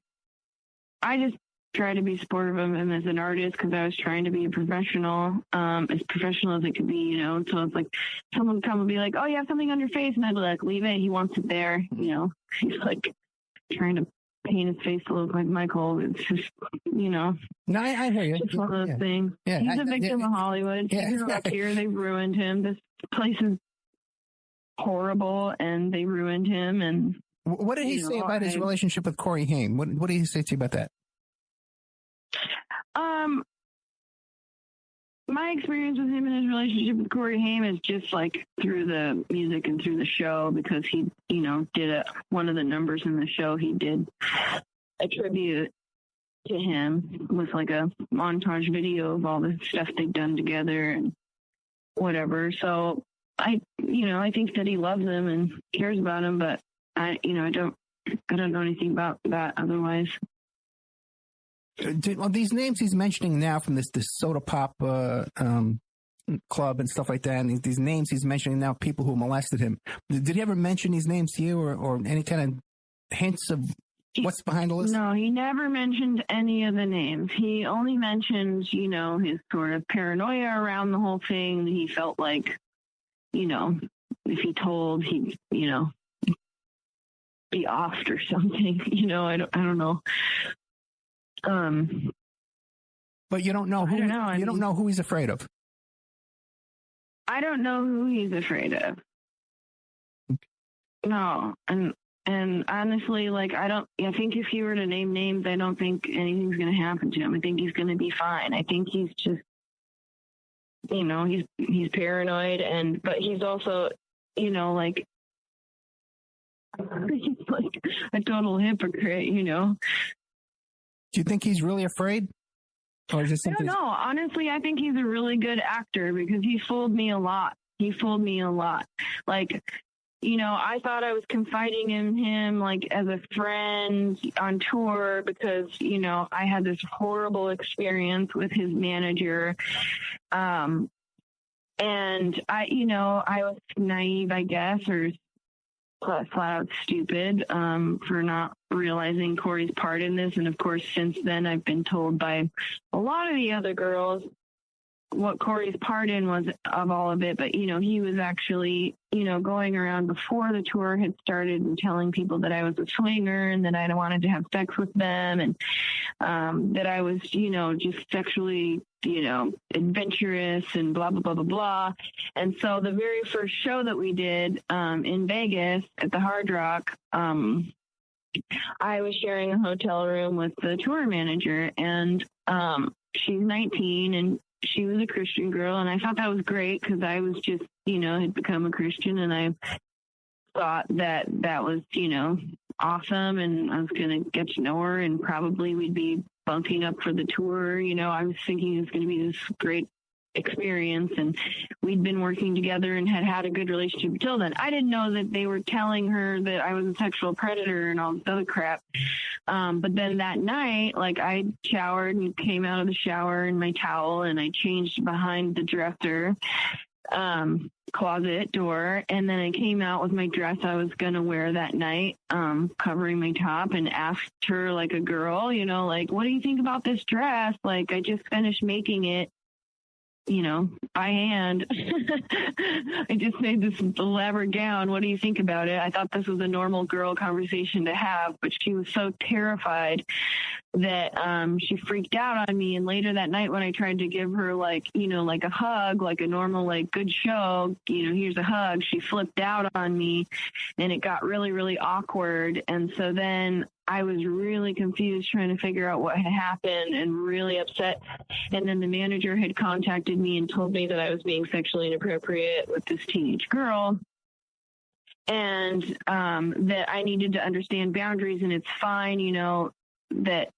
I just try to be supportive of him as an artist because I was trying to be a professional, as professional as it could be, So it's like someone would come and be like, oh, you have something on your face. And I'd be like, leave it. He wants it there. He's like trying to paint his face to look like Michael. It's just, No, I hear you. Just one of those things. Yeah, he's a victim of Hollywood. Yeah. He's up here. They've ruined him. This place is horrible, and they ruined him. And what did he say about his relationship with Corey Haim? What did he say to you about that? My experience with him and his relationship with Corey Haim is just like through the music and through the show, because he, did one of the numbers in the show. He did a tribute to him with like a montage video of all the stuff they've done together and whatever. So I think that he loves him and cares about him, but I don't know anything about that otherwise. These names he's mentioning now from this soda pop club and stuff like that, and these names he's mentioning now, people who molested him. Did he ever mention these names to you, or any kind of hints of what's behind all this? No, he never mentioned any of the names. He only mentioned, his sort of paranoia around the whole thing. He felt like, if he told, he'd, be offed or something. I don't know. But you don't know who. You don't know who he's afraid of. I don't know who he's afraid of. No, and honestly, like I think if you were to name names, I don't think anything's going to happen to him. I think he's going to be fine. I think he's just, he's paranoid, but he's also, like he's like a total hypocrite, Do you think he's really afraid? Or is it I don't know. Honestly, I think he's a really good actor because he fooled me a lot. Like, I thought I was confiding in him, like, as a friend on tour because, I had this horrible experience with his manager. And I was naive, I guess, or flat out stupid for not realizing Corey's part in this. And of course, since then, I've been told by a lot of the other girls what Corey's part in was of all of it. But, he was actually, going around before the tour had started and telling people that I was a swinger and that I wanted to have sex with them and that I was, just sexually, adventurous and blah, blah, blah, blah, blah. And so the very first show that we did in Vegas at the Hard Rock, I was sharing a hotel room with the tour manager, and she's 19 and she was a Christian girl. And I thought that was great because I was just, had become a Christian, and I thought that was, awesome. And I was going to get to know her, and probably we'd be bunking up for the tour. I was thinking it was going to be this great experience, and we'd been working together and had a good relationship until then. I didn't know that they were telling her that I was a sexual predator and all this other crap. But then that night, like, I showered and came out of the shower in my towel, and I changed behind the dresser closet door, and then I came out with my dress I was gonna wear that night, covering my top, and asked her like a girl, you know, like, what do you think about this dress? Like, I just finished making it, you know, by hand. I just made this elaborate gown. What do you think about it? I thought this was a normal girl conversation to have, but she was so terrified that she freaked out on me. And later that night, when I tried to give her, like, you know, like a hug, like a normal, like, good show, you know, here's a hug, she flipped out on me, and it got really, really awkward. And so then I was really confused, trying to figure out what had happened, and really upset. And then the manager had contacted me and told me that I was being sexually inappropriate with this teenage girl, and that I needed to understand boundaries, and it's fine, you know, that,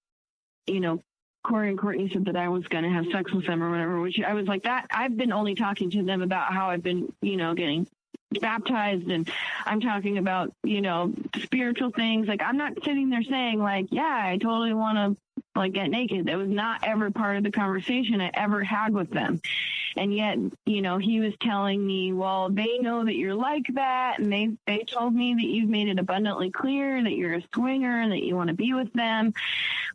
you know, Corey and Courtney said that I was going to have sex with them or whatever, which I was like, that I've been only talking to them about how I've been, you know, getting baptized, and I'm talking about, you know, spiritual things. Like, I'm not sitting there saying, like, yeah, I totally want to, like, get naked. That was not ever part of the conversation I ever had with them. And yet, you know, he was telling me, well, they know that you're like that, and they told me that you've made it abundantly clear that you're a swinger and that you want to be with them,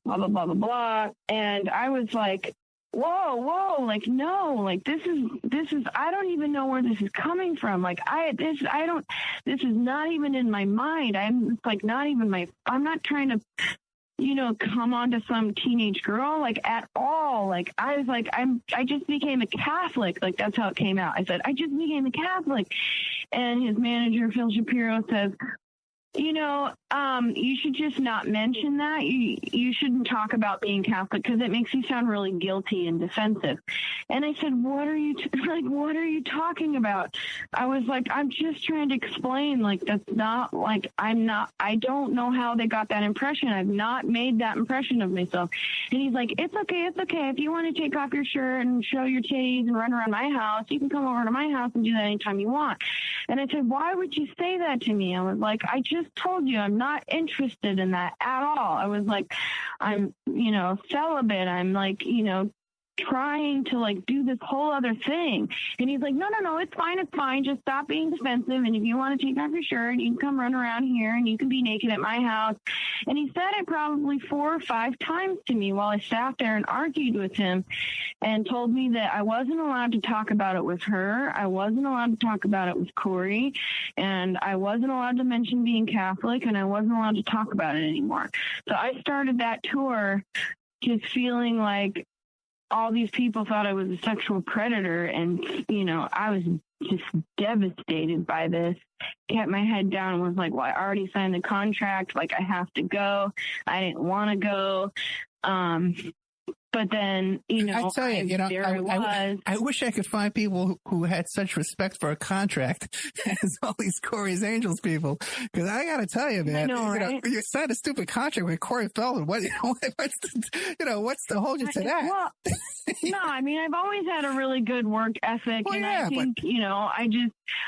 blah, blah, blah, blah, blah. And I was like, whoa, like, no, like, this is, I don't even know where this is coming from. Like, this is not even in my mind. I'm like, I'm not trying to, you know, come on to some teenage girl, like, at all. Like, I was like, I just became a Catholic. Like, that's how it came out. I said, I just became a Catholic. And his manager, Phil Shapiro, says, you know, you should just not mention that. You shouldn't talk about being Catholic because it makes you sound really guilty and defensive. And I said, what are you talking about? I was like, I'm just trying to explain, like, that's not, like, I don't know how they got that impression. I've not made that impression of myself. And he's like, it's okay. If you want to take off your shirt and show your titties and run around my house, you can come over to my house and do that anytime you want. And I said, why would you say that to me? I was like, I just told you I'm not interested in that at all. I was like, I'm, you know, celibate. I'm like, you know, trying to, like, do this whole other thing. And he's like, no, it's fine. Just stop being defensive. And if you want to take off your shirt, you can come run around here and you can be naked at my house. And he said it probably 4 or 5 times to me while I sat there and argued with him, and told me that I wasn't allowed to talk about it with her. I wasn't allowed to talk about it with Corey, and I wasn't allowed to mention being Catholic, and I wasn't allowed to talk about it anymore. So I started that tour just feeling like all these people thought I was a sexual predator, and, you know, I was just devastated by this. Kept my head down and was like, well, I already signed the contract. Like, I have to go. I didn't want to go. But then, you know, I tell you, you know, I wish I could find people who had such respect for a contract as all these Corey's Angels people. Because I got to tell you, man, I know, right? You signed a stupid contract with Corey Feldman. What's to hold you to that? Well, no, I mean, I've always had a really good work ethic, and I think, you know,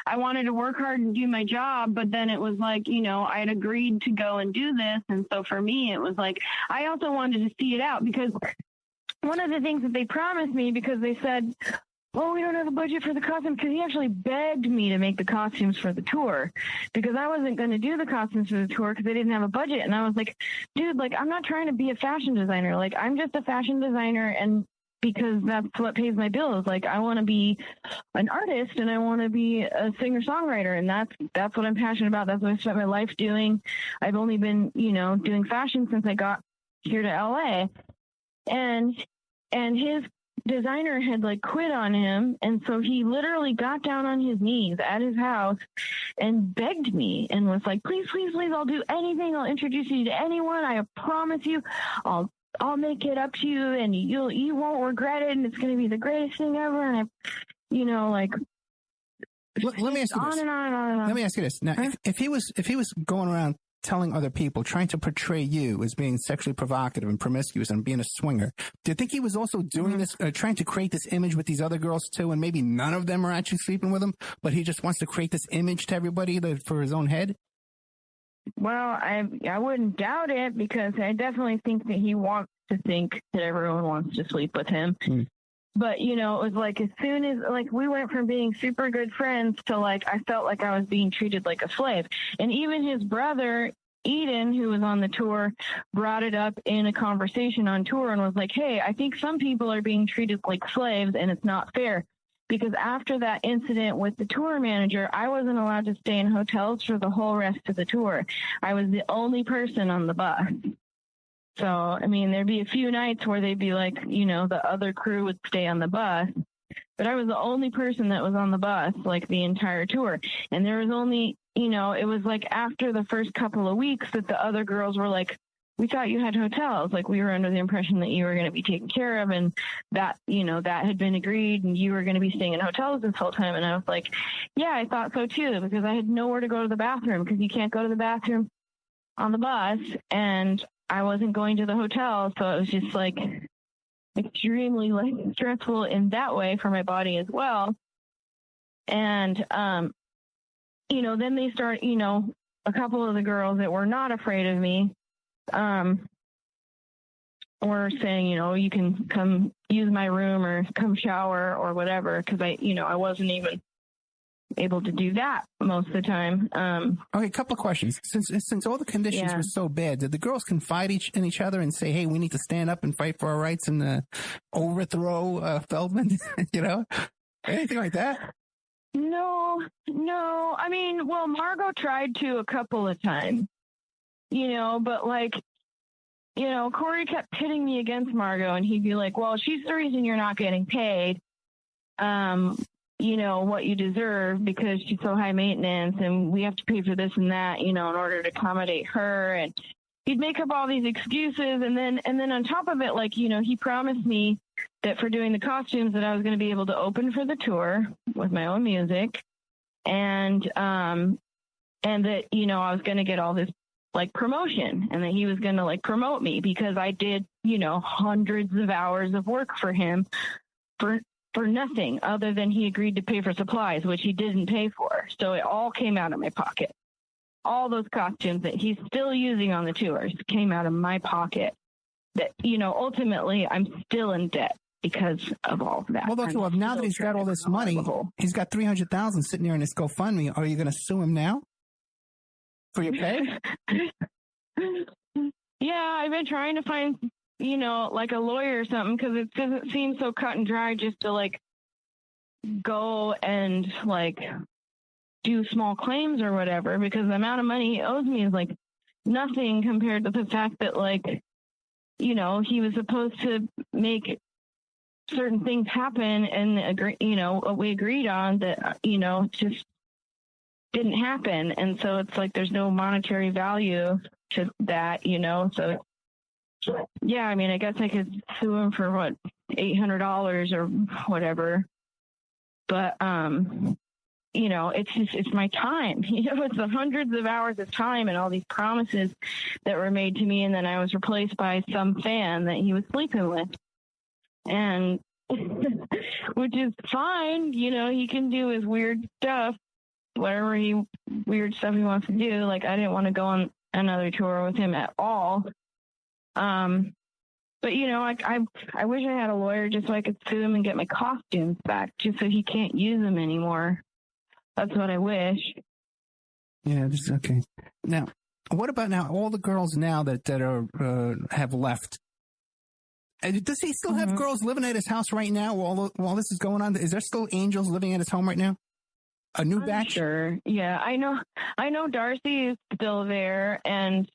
I wanted to work hard and do my job, but then it was like, you know, I had agreed to go and do this, and so for me, it was like, I also wanted to see it out, because one of the things that they promised me, because they said, well, we don't have a budget for the costumes, because he actually begged me to make the costumes for the tour, because I wasn't going to do the costumes for the tour because they didn't have a budget. And I was like, dude, like, I'm not trying to be a fashion designer. Like, I'm just a fashion designer, and because that's what pays my bills. Like, I want to be an artist, and I want to be a singer-songwriter, and that's what I'm passionate about. That's what I spent my life doing. I've only been, you know, doing fashion since I got here to LA. And his designer had, like, quit on him, and so he literally got down on his knees at his house and begged me and was like, please, I'll do anything. I'll introduce you to anyone. I promise you, I'll make it up to you, and you won't regret it, and it's going to be the greatest thing ever. And I, you know, like, let me ask you this. On and on and on and on. Let me ask you this. Now, if he was going around telling other people, trying to portray you as being sexually provocative and promiscuous and being a swinger. Do you think he was also doing this, trying to create this image with these other girls too, and maybe none of them are actually sleeping with him, but he just wants to create this image to everybody for his own head? Well, I wouldn't doubt it, because I definitely think that he wants to think that everyone wants to sleep with him. But, you know, it was like as soon as, like, we went from being super good friends to, like, I felt like I was being treated like a slave. And even his brother, Eden, who was on the tour, brought it up in a conversation on tour and was like, hey, I think some people are being treated like slaves and it's not fair. Because after that incident with the tour manager, I wasn't allowed to stay in hotels for the whole rest of the tour. I was the only person on the bus. So, I mean, there'd be a few nights where they'd be like, you know, the other crew would stay on the bus. But I was the only person that was on the bus, like, the entire tour. And there was only, you know, it was like after the first couple of weeks that the other girls were like, we thought you had hotels. Like, we were under the impression that you were going to be taken care of, and that, you know, that had been agreed, and you were going to be staying in hotels this whole time. And I was like, yeah, I thought so too, because I had nowhere to go to the bathroom, because you can't go to the bathroom on the bus, and I wasn't going to the hotel. So it was just like extremely, like, stressful in that way for my body as well. And, you know, then they start, you know, a couple of the girls that were not afraid of me, or saying, you know, you can come use my room or come shower or whatever, because I wasn't even able to do that most of the time. Okay, a couple of questions. Since all the conditions were so bad, did the girls confide in each other and say, hey, we need to stand up and fight for our rights and overthrow Feldman? You know, anything like that? No. I mean, well, Margot tried to a couple of times, you know, but, like, you know, Corey kept pitting me against Margot, and he'd be like, well, she's the reason you're not getting paid, you know, what you deserve, because she's so high maintenance, and we have to pay for this and that, you know, in order to accommodate her. And he'd make up all these excuses. And then on top of it, like, you know, he promised me that for doing the costumes that I was going to be able to open for the tour with my own music. And that, you know, I was going to get all this, like, promotion, and that he was going to, like, promote me because I did, you know, hundreds of hours of work for him for nothing other than he agreed to pay for supplies, which he didn't pay for. So it all came out of my pocket. All those costumes that he's still using on the tours came out of my pocket. That, you know, ultimately I'm still in debt because of all of that. Well, now that he's got all this money, he's got $300,000 sitting there in his GoFundMe. Are you going to sue him now for your pay? Yeah, I've been trying to find, you know, like, a lawyer or something, because it doesn't seem so cut and dry just to, like, go and, like, do small claims or whatever, because the amount of money he owes me is, like, nothing compared to the fact that, like, you know, he was supposed to make certain things happen, and agree, you know, what we agreed on that, you know, just didn't happen. And so it's like there's no monetary value to that, you know. So yeah, I mean, I guess I could sue him for what, $800 or whatever. But you know, it's my time. You know, it's the hundreds of hours of time and all these promises that were made to me, and then I was replaced by some fan that he was sleeping with. And which is fine, you know, he can do his weird stuff, whatever weird stuff he wants to do. Like, I didn't want to go on another tour with him at all. But, you know, I wish I had a lawyer just so I could sue him and get my costumes back, just so he can't use them anymore. That's what I wish. Yeah, just okay. Now, what about now all the girls now that are have left? Does he still have girls living at his house right now while this is going on? Is there still angels living at his home right now? A new batch? Sure. Yeah, I know Darcy is still there, and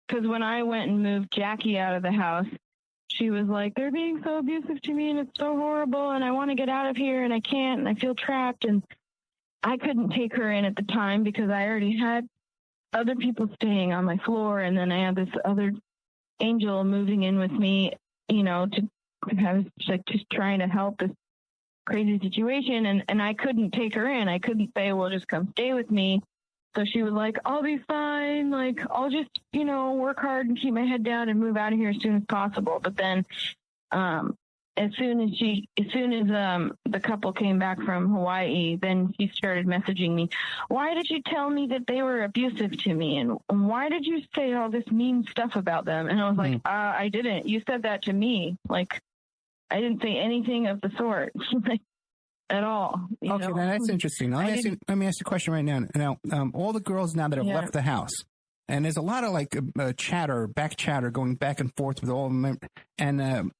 because when I went and moved Jackie out of the house, she was like, they're being so abusive to me, and it's so horrible, and I want to get out of here, and I can't, and I feel trapped. And I couldn't take her in at the time because I already had other people staying on my floor, and then I had this other angel moving in with me, you know, to have, like, just trying to help this crazy situation. And I couldn't take her in. I couldn't say, well, just come stay with me, So she was like, I'll be fine. Like, I'll just, work hard and keep my head down and move out of here as soon as possible. But then, as soon as the couple came back from Hawaii, then she started messaging me. Why did you tell me that they were abusive to me? And why did you say all this mean stuff about them? And I was like, I didn't. You said that to me. Like, I didn't say anything of the sort. At all. Now that's interesting. Let me ask you a question right now. Now, all the girls now that have left the house, and there's a lot of like back chatter going back and forth with all of them. And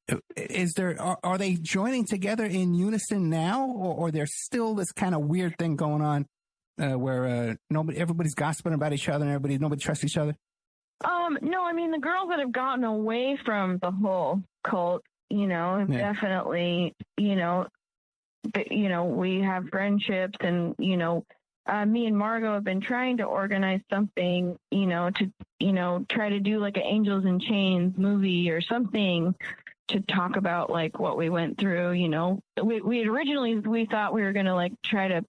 are they joining together in unison now, or there's still this kind of weird thing going on where everybody's gossiping about each other and nobody trusts each other? No, I mean the girls that have gotten away from the whole cult, definitely, but, we have friendships and, me and Margot have been trying to organize something, to, try to do like an Angels in Chains movie or something to talk about like what we went through, we had originally, we thought we were going to like try to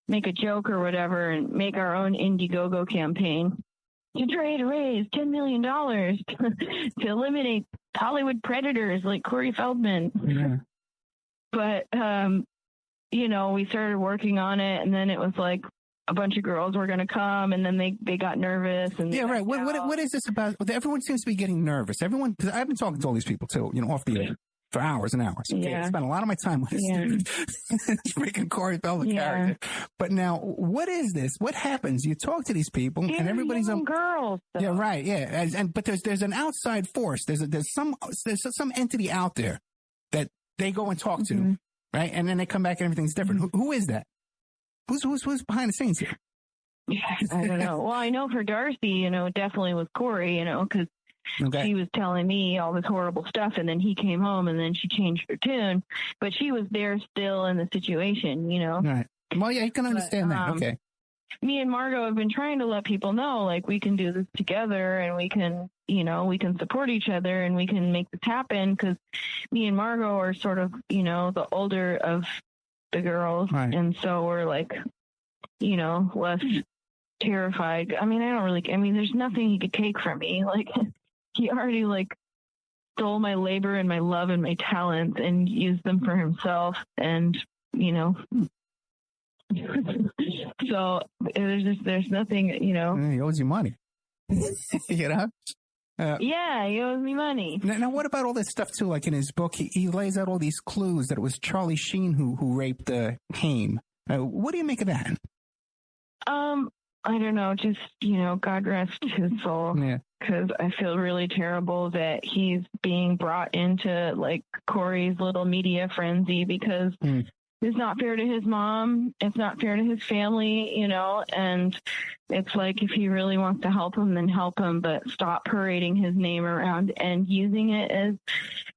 make a joke or whatever and make our own Indiegogo campaign to try to raise $10 million to eliminate Hollywood predators like Corey Feldman. Yeah. But, we started working on it, and then it was like a bunch of girls were going to come, and then they got nervous. And yeah, right. What is this about? Everyone seems to be getting nervous. Because I've been talking to all these people too, off the air for hours and hours. Okay, I spent a lot of my time with this dude, freaking Corey Feldman character. But now, what is this? What happens? You talk to these people, and everybody's girls. Yeah, right. Yeah, but there's an outside force. There's some entity out there that they go and talk to. Right, and then they come back and everything's different. Who is that? Who's behind the scenes here? I don't know. Well, I know for Darcy, it definitely was Corey, because she was telling me all this horrible stuff, and then he came home, and then she changed her tune, but she was there still in the situation, Right. Well, yeah, you can understand that. Okay. Me and Margot have been trying to let people know, like, we can do this together, and we can, we can support each other, and we can make this happen, because me and Margot are sort of, the older of the girls, right. And so we're like, less terrified. I mean, there's nothing he could take from me. Like, he already, like, stole my labor and my love and my talents and used them for himself, and, so there's nothing, He owes you money. Yeah, he owes me money. Now, what about all this stuff too? Like in his book, he lays out all these clues that it was Charlie Sheen who raped Haim. What do you make of that? I don't know. Just God rest his soul. Yeah. Because I feel really terrible that he's being brought into like Corey's little media frenzy because. It's not fair to his mom. It's not fair to his family, and it's like if he really wants to help him, then help him, but stop parading his name around and using it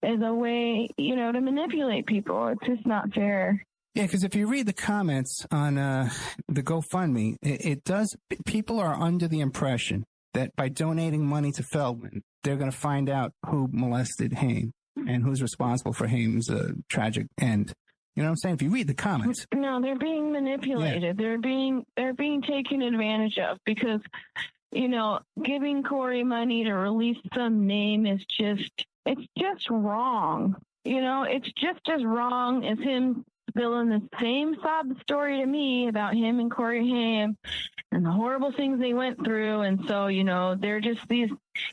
as a way, to manipulate people. It's just not fair. Yeah, because if you read the comments on the GoFundMe, it does. People are under the impression that by donating money to Feldman, they're going to find out who molested Haim and who's responsible for Haim's tragic end. You know what I'm saying? If you read the comments. No, they're being manipulated. Yeah. They're being taken advantage of because, giving Corey money to release some name is it's just wrong. It's just as wrong as him spilling the same sob story to me about him and Corey Haim and the horrible things they went through. And so, they're just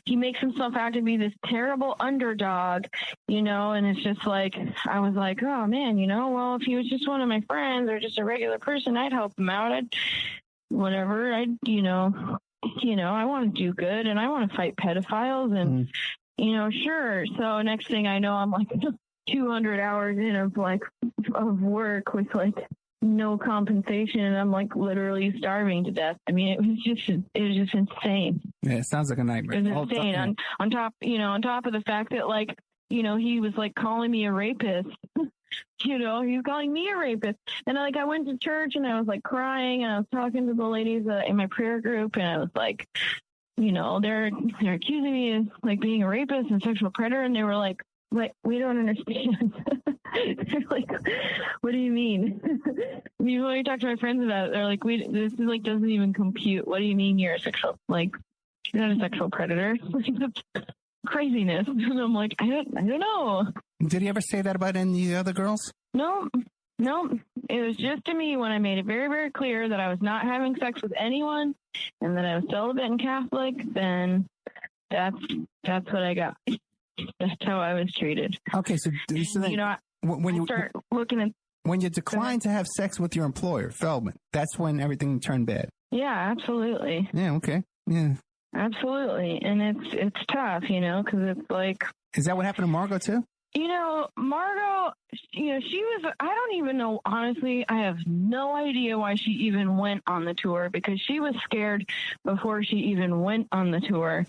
he makes himself out to be this terrible underdog, and it's just like, I was like, oh man, well, if he was just one of my friends or just a regular person, I'd help him out. I want to do good and I want to fight pedophiles and, sure. So next thing I know, I'm like 200 hours in of work with like no compensation, and I'm like literally starving to death. I mean, it was just insane. Yeah, it sounds like a nightmare. It was insane. On top of the fact that he was like calling me a rapist. He was calling me a rapist. And I went to church and I was like crying and I was talking to the ladies in my prayer group and I was like, they're accusing me of like being a rapist and sexual predator, and they were like, we don't understand. They're like, what do you mean? When I talk to my friends about it, they're like, this is like doesn't even compute. What do you mean you're a sexual, like, you're not a sexual predator? Like, that's craziness. And I'm like, I don't know. Did he ever say that about any other girls? No. It was just to me when I made it very, very clear that I was not having sex with anyone and that I was celibate and Catholic, then that's what I got. That's how I was treated. Okay, so then, you know, when you start looking at when you decline to have sex with your employer, Feldman, that's when everything turned bad. Yeah, absolutely. Yeah, okay. Yeah. Absolutely. And it's tough, you know, because it's like... Is that what happened to Margot, too? You know, Margot, you know, she was... I don't even know, honestly, I have no idea why she even went on the tour, because she was scared before she even went on the tour.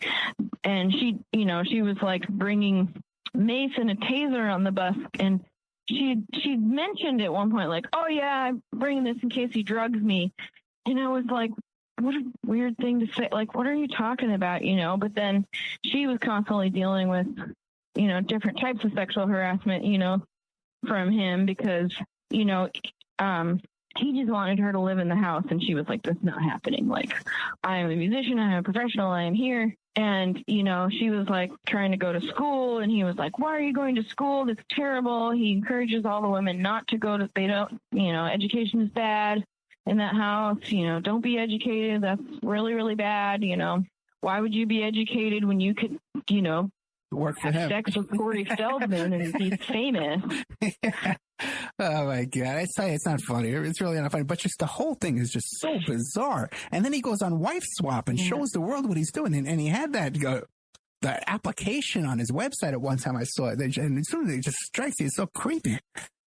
And she, you know, she was like bringing mace and a taser on the bus, and she mentioned at one point, like, oh, yeah, I'm bringing this in case he drugs me. And I was like, what a weird thing to say. Like, what are you talking about, you know? But then she was constantly dealing with, you know, different types of sexual harassment, you know, from him because, you know, he just wanted her to live in the house. And she was like, that's not happening. Like, I am a musician. I am a professional. I am here. And, you know, she was like trying to go to school, and he was like, why are you going to school? That's terrible. He encourages all the women not to go to, they don't, you know, education is bad in that house, you know, don't be educated. That's really, really bad. You know, why would you be educated when you could, you know, work for have him. sex with Corey Feldman and be famous? Yeah. Oh my God. I say it's not funny. It's really not funny, but just the whole thing is just so bizarre. And then he goes on Wife Swap and shows the world what he's doing. And he had that application on his website at one time. I saw it. And as soon as it just strikes you, it's so creepy.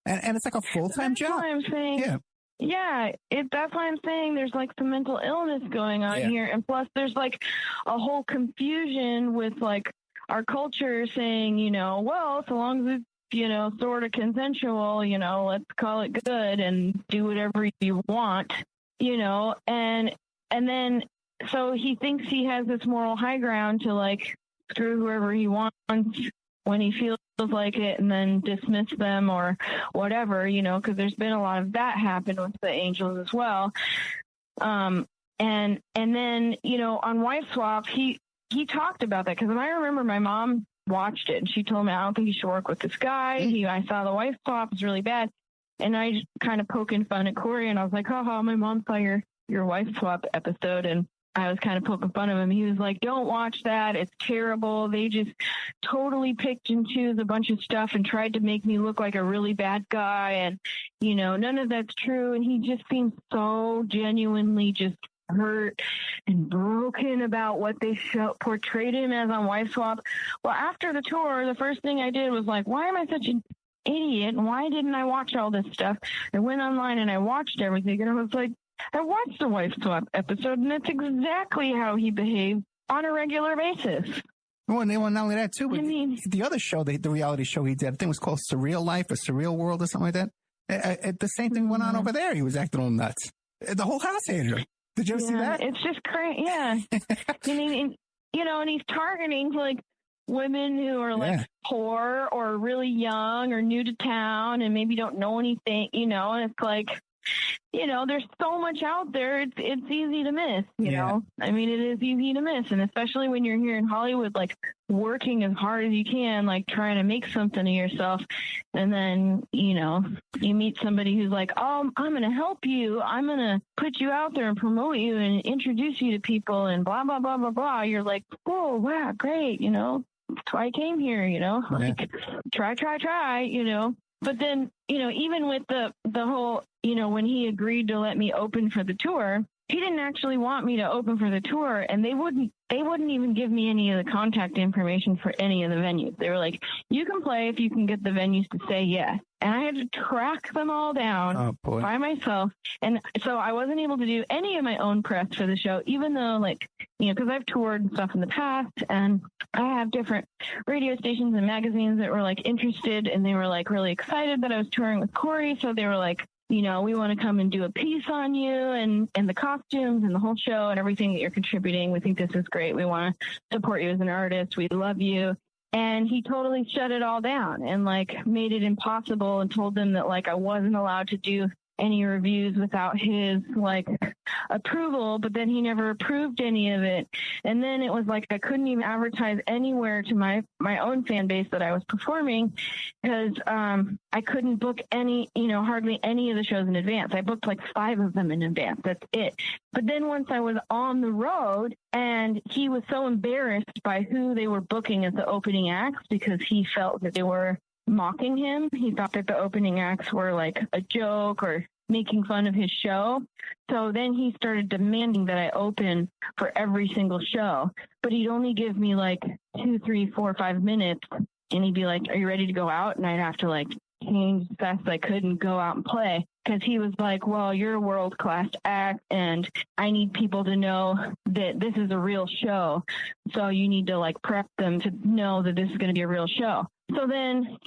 And it's like a full-time job. That's why I'm saying, yeah, that's why I'm saying there's like some mental illness going on here. And plus there's like a whole confusion with like our culture saying, you know, well, so long as it's, you know, sort of consensual, you know, let's call it good and do whatever you want, you know, and then so he thinks he has this moral high ground to like screw whoever he wants when he feels like it, and then dismiss them or whatever, you know, because there's been a lot of that happen with the Angels as well. And then, you know, on Wife Swap, he talked about that, because I remember my mom watched it and she told me, I don't think you should work with this guy. I saw the Wife Swap is really bad. And I just kind of poking fun at Corey, and I was like, haha, my mom saw your Wife Swap episode, and I was kind of poking fun of him. He was like, don't watch that. It's terrible. They just totally picked and chose a bunch of stuff and tried to make me look like a really bad guy. And, you know, none of that's true. And he just seems so genuinely just hurt and broken about what they portrayed him as on Wife Swap. Well, after the tour, the first thing I did was like, why am I such an idiot? And why didn't I watch all this stuff? I went online and I watched everything, and I was like, I watched the Wife Swap episode, and that's exactly how he behaved on a regular basis. Well, and not only that, too, but I mean, the other show, the reality show he did, I think it was called Surreal Life or Surreal World or something like that. The same thing went on over there. He was acting all nuts. The whole house hated him. Did you ever see that? It's just crazy. Yeah. I mean, you know, and he's targeting like women who are like poor or really young or new to town and maybe don't know anything, you know, and it's like, you know, there's so much out there. It's easy to miss, you know. I mean, it is easy to miss. And especially when you're here in Hollywood, like working as hard as you can, like trying to make something of yourself. And then, you know, you meet somebody who's like, oh, I'm going to help you. I'm going to put you out there and promote you and introduce you to people and blah, blah, blah, blah, blah. You're like, oh, wow, great. You know, that's why I came here, you know, like try, you know. But then, you know, even with the whole, you know, when he agreed to let me open for the tour, he didn't actually want me to open for the tour, and they wouldn't even give me any of the contact information for any of the venues. They were like, you can play if you can get the venues to say yes. And I had to track them all down by myself. And so I wasn't able to do any of my own press for the show, even though, like, you know, because I've toured and stuff in the past, and I have different radio stations and magazines that were like interested, and they were like really excited that I was touring with Corey. So they were like, you know, we want to come and do a piece on you and the costumes and the whole show and everything that you're contributing. We think this is great. We want to support you as an artist. We love you. And he totally shut it all down and like made it impossible and told them that like I wasn't allowed to do any reviews without his like approval, but then he never approved any of it. And then it was like I couldn't even advertise anywhere to my own fan base that I was performing because I couldn't book any, hardly any of the shows in advance. I booked like 5 of them in advance. That's it. But then once I was on the road, and he was so embarrassed by who they were booking as the opening acts because he felt that they were mocking him. He thought that the opening acts were like a joke or making fun of his show. So then he started demanding that I open for every single show, but he'd only give me like 2, 3, 4, 5 minutes. And he'd be like, are you ready to go out? And I'd have to like change as fast as I could and go out and play. Because he was like, well, you're a world-class act, and I need people to know that this is a real show. So you need to like prep them to know that this is going to be a real show. So then,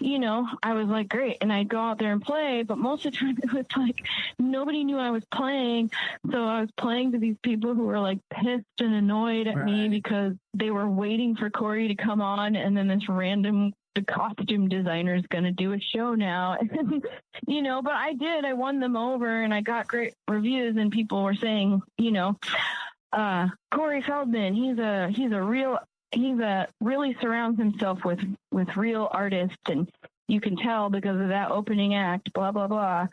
I was like, great. And I'd go out there and play. But most of the time it was like nobody knew I was playing. So I was playing to these people who were like pissed and annoyed at me because they were waiting for Corey to come on. And then this random costume designer is going to do a show now. But I won them over and I got great reviews and people were saying, Corey Feldman, he really surrounds himself with real artists, and you can tell because of that opening act, blah, blah, blah,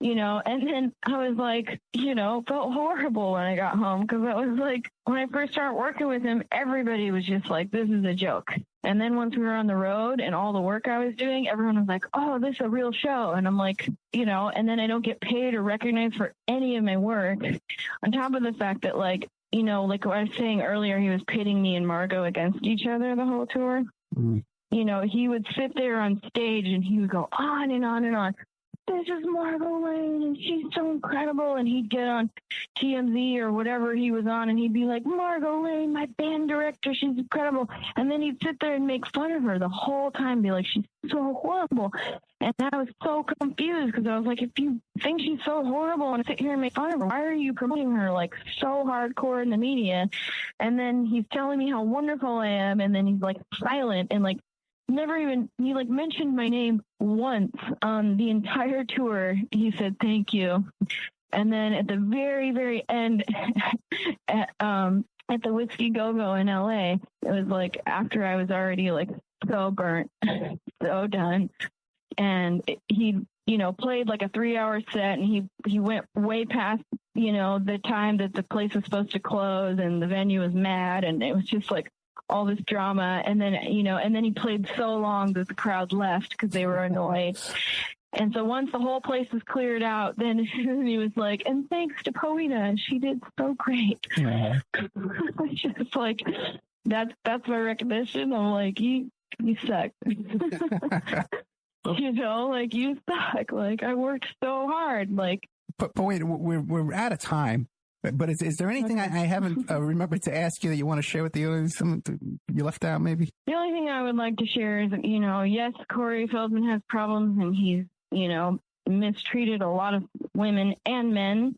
and then I was like, felt horrible when I got home because I was like, when I first started working with him, everybody was just like, this is a joke. And then once we were on the road and all the work I was doing, everyone was like, oh, this is a real show. And I'm like, and then I don't get paid or recognized for any of my work on top of the fact that like what I was saying earlier, he was pitting me and Margot against each other the whole tour. Mm. He would sit there on stage and he would go on and on and on. This is Margot Lane and she's so incredible. And he'd get on TMZ or whatever he was on and he'd be like, Margot Lane, my band director, she's incredible. And then he'd sit there and make fun of her the whole time, be like, she's so horrible. And I was so confused because I was like, if you think she's so horrible and sit here and make fun of her, why are you promoting her like so hardcore in the media? And then he's telling me how wonderful I am. And then he's like silent and like he like mentioned my name once on the entire tour. He said, thank you. And then at the very, very end at the Whiskey Go-Go in LA, it was like after I was already like so burnt, so done. And he, played like a 3-hour set and he went way past, the time that the place was supposed to close and the venue was mad. And it was just like all this drama. And then, and then he played so long that the crowd left because they were annoyed. And so once the whole place was cleared out, then he was like, and thanks to Poeina, she did so great. Yeah. It's just like, that's my recognition. I'm like, you suck. Like you suck. Like I worked so hard. Like, but wait, we're out of time. But is there anything I haven't remembered to ask you that you want to share with the audience? Something you left out, maybe? The only thing I would like to share is, yes, Corey Feldman has problems and he's, mistreated a lot of women and men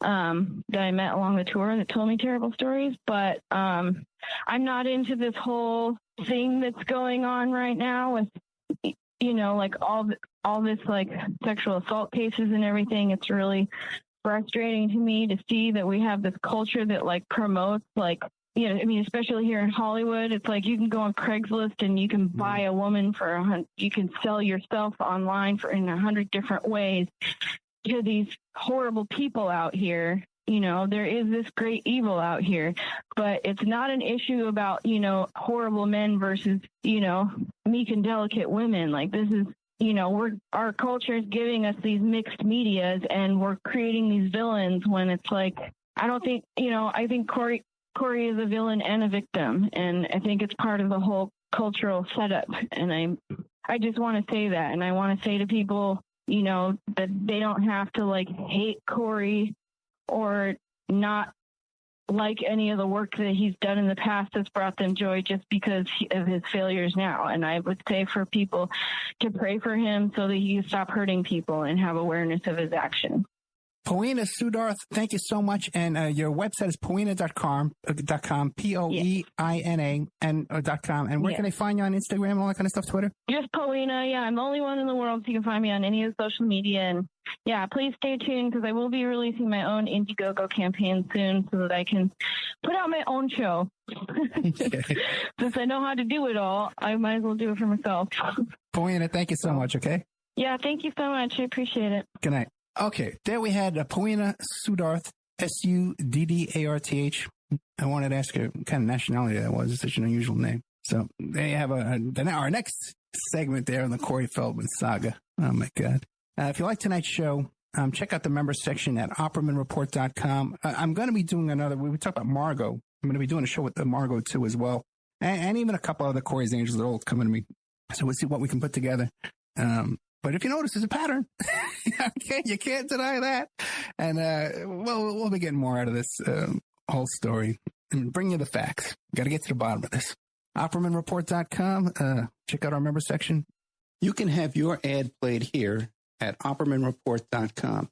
that I met along the tour that told me terrible stories. But I'm not into this whole thing that's going on right now with, like all this like sexual assault cases and everything. It's really frustrating to me to see that we have this culture that like promotes like, especially here in Hollywood, it's like you can go on Craigslist and you can buy a woman you can sell yourself online in 100 different ways to these horrible people out here. There is this great evil out here, but it's not an issue about, horrible men versus, meek and delicate women. Like this is, our culture is giving us these mixed medias and we're creating these villains when it's like, I don't think, I think Corey is a villain and a victim. And I think it's part of the whole cultural setup. And I just want to say that. And I want to say to people, that they don't have to like hate Corey or not like any of the work that he's done in the past that's brought them joy just because of his failures now. And I would say for people to pray for him so that he can stop hurting people and have awareness of his action. Poeina Suddarth, thank you so much. And your website is poeina.com, Poeina, and .com. And where can they find you on Instagram and all that kind of stuff, Twitter? Just Poeina. Yeah, I'm the only one in the world, so you can find me on any of the social media. And yeah, please stay tuned because I will be releasing my own Indiegogo campaign soon so that I can put out my own show. Since I know how to do it all, I might as well do it for myself. Poeina, thank you so much, okay? Yeah, thank you so much. I appreciate it. Good night. Okay, there we had Poeina Suddarth, Suddarth. I wanted to ask you what kind of nationality that was. It's such an unusual name. So they have our next segment there in the Corey Feldman saga. Oh, my God. If you like tonight's show, check out the members section at oppermanreport.com. I'm going to be doing we talked about Margot. I'm going to be doing a show with Margot, too, as well. And even a couple other Corey's Angels that are all coming to me. So we'll see what we can put together. But if you notice, there's a pattern. You can't deny that. And, we'll be getting more out of this whole story and bring you the facts. Got to get to the bottom of this. OppermanReport.com. Check out our member section. You can have your ad played here at OppermanReport.com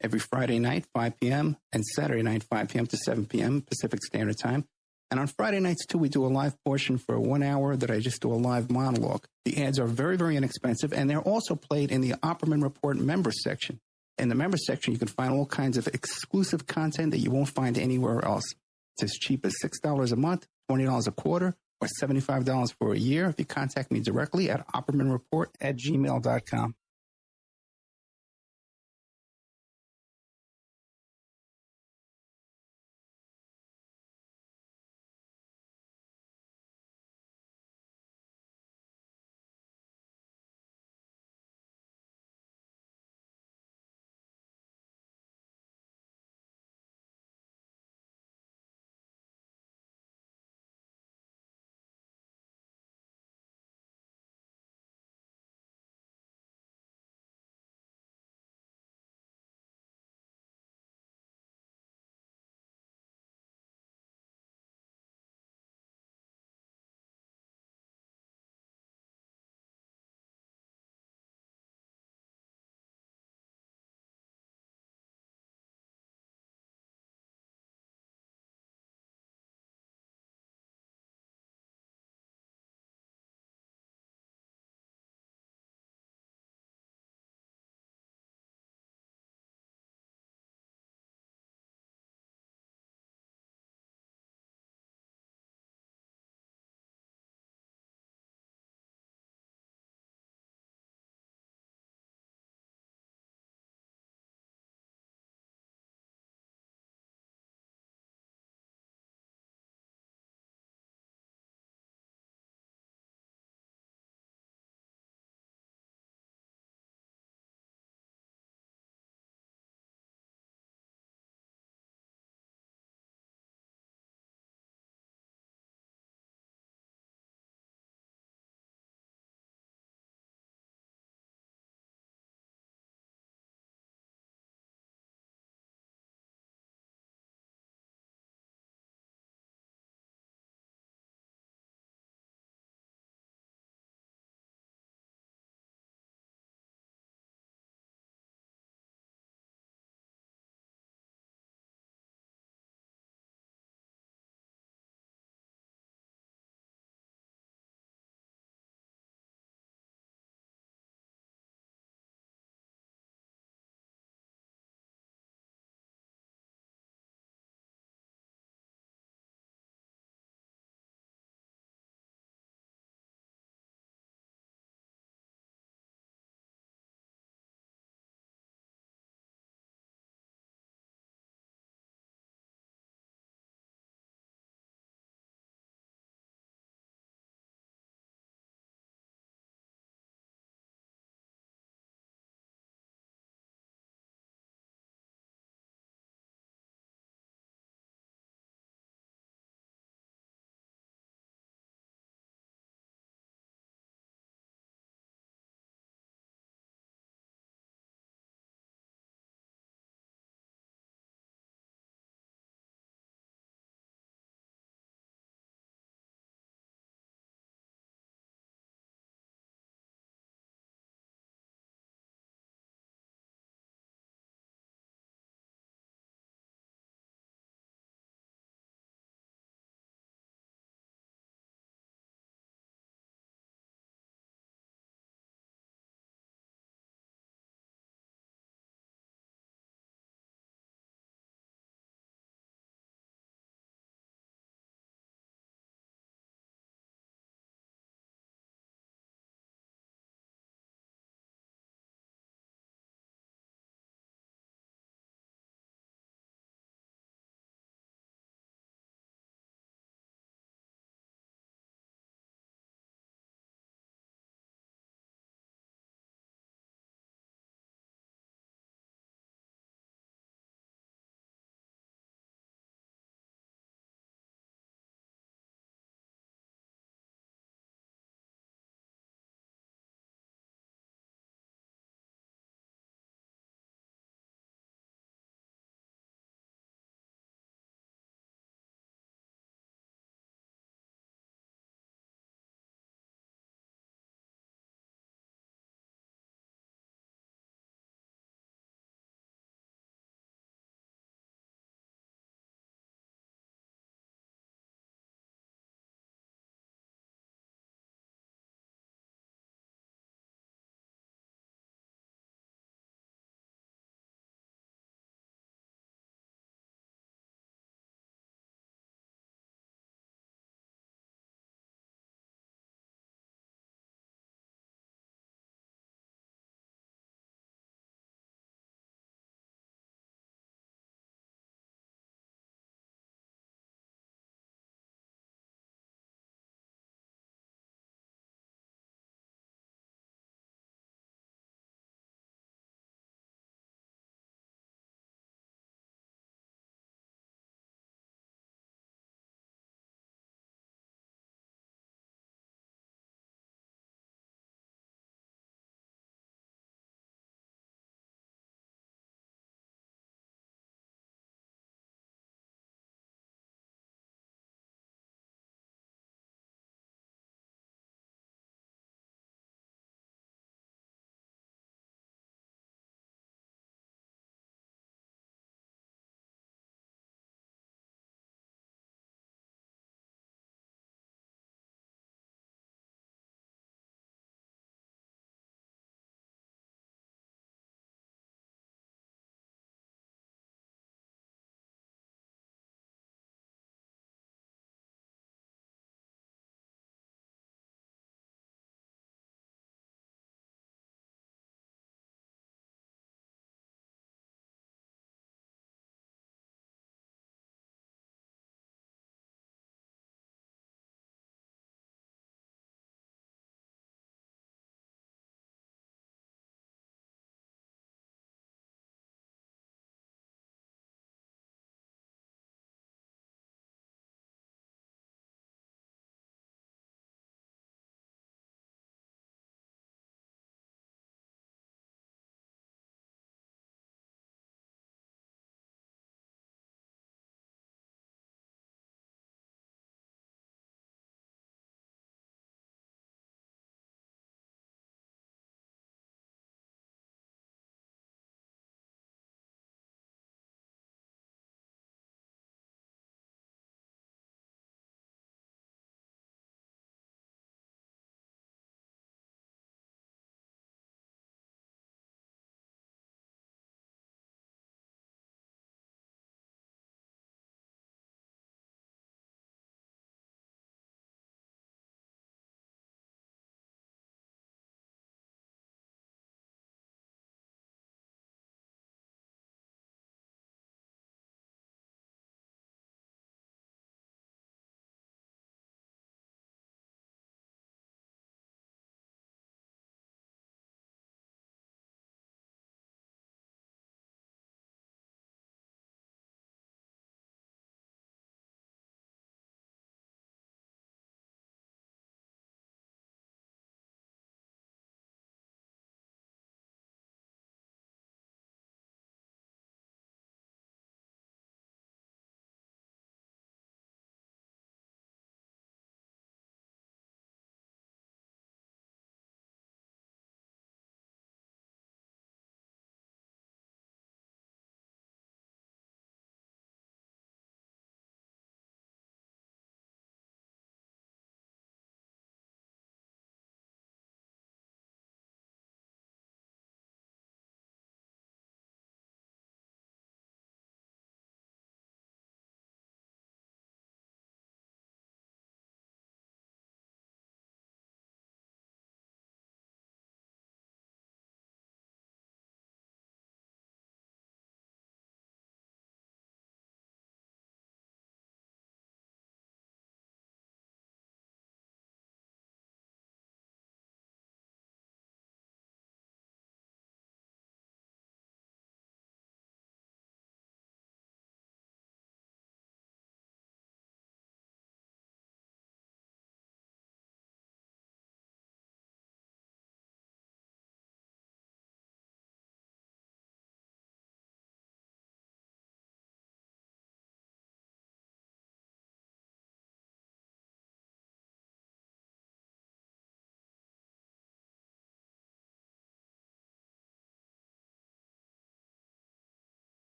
every Friday night, 5 p.m., and Saturday night, 5 p.m. to 7 p.m. Pacific Standard Time. And on Friday nights, too, we do a live portion for 1 hour that I just do a live monologue. The ads are very, very inexpensive, and they're also played in the Opperman Report members section. In the members section, you can find all kinds of exclusive content that you won't find anywhere else. It's as cheap as $6 a month, $20 a quarter, or $75 for a year if you contact me directly at oppermanreport@gmail.com.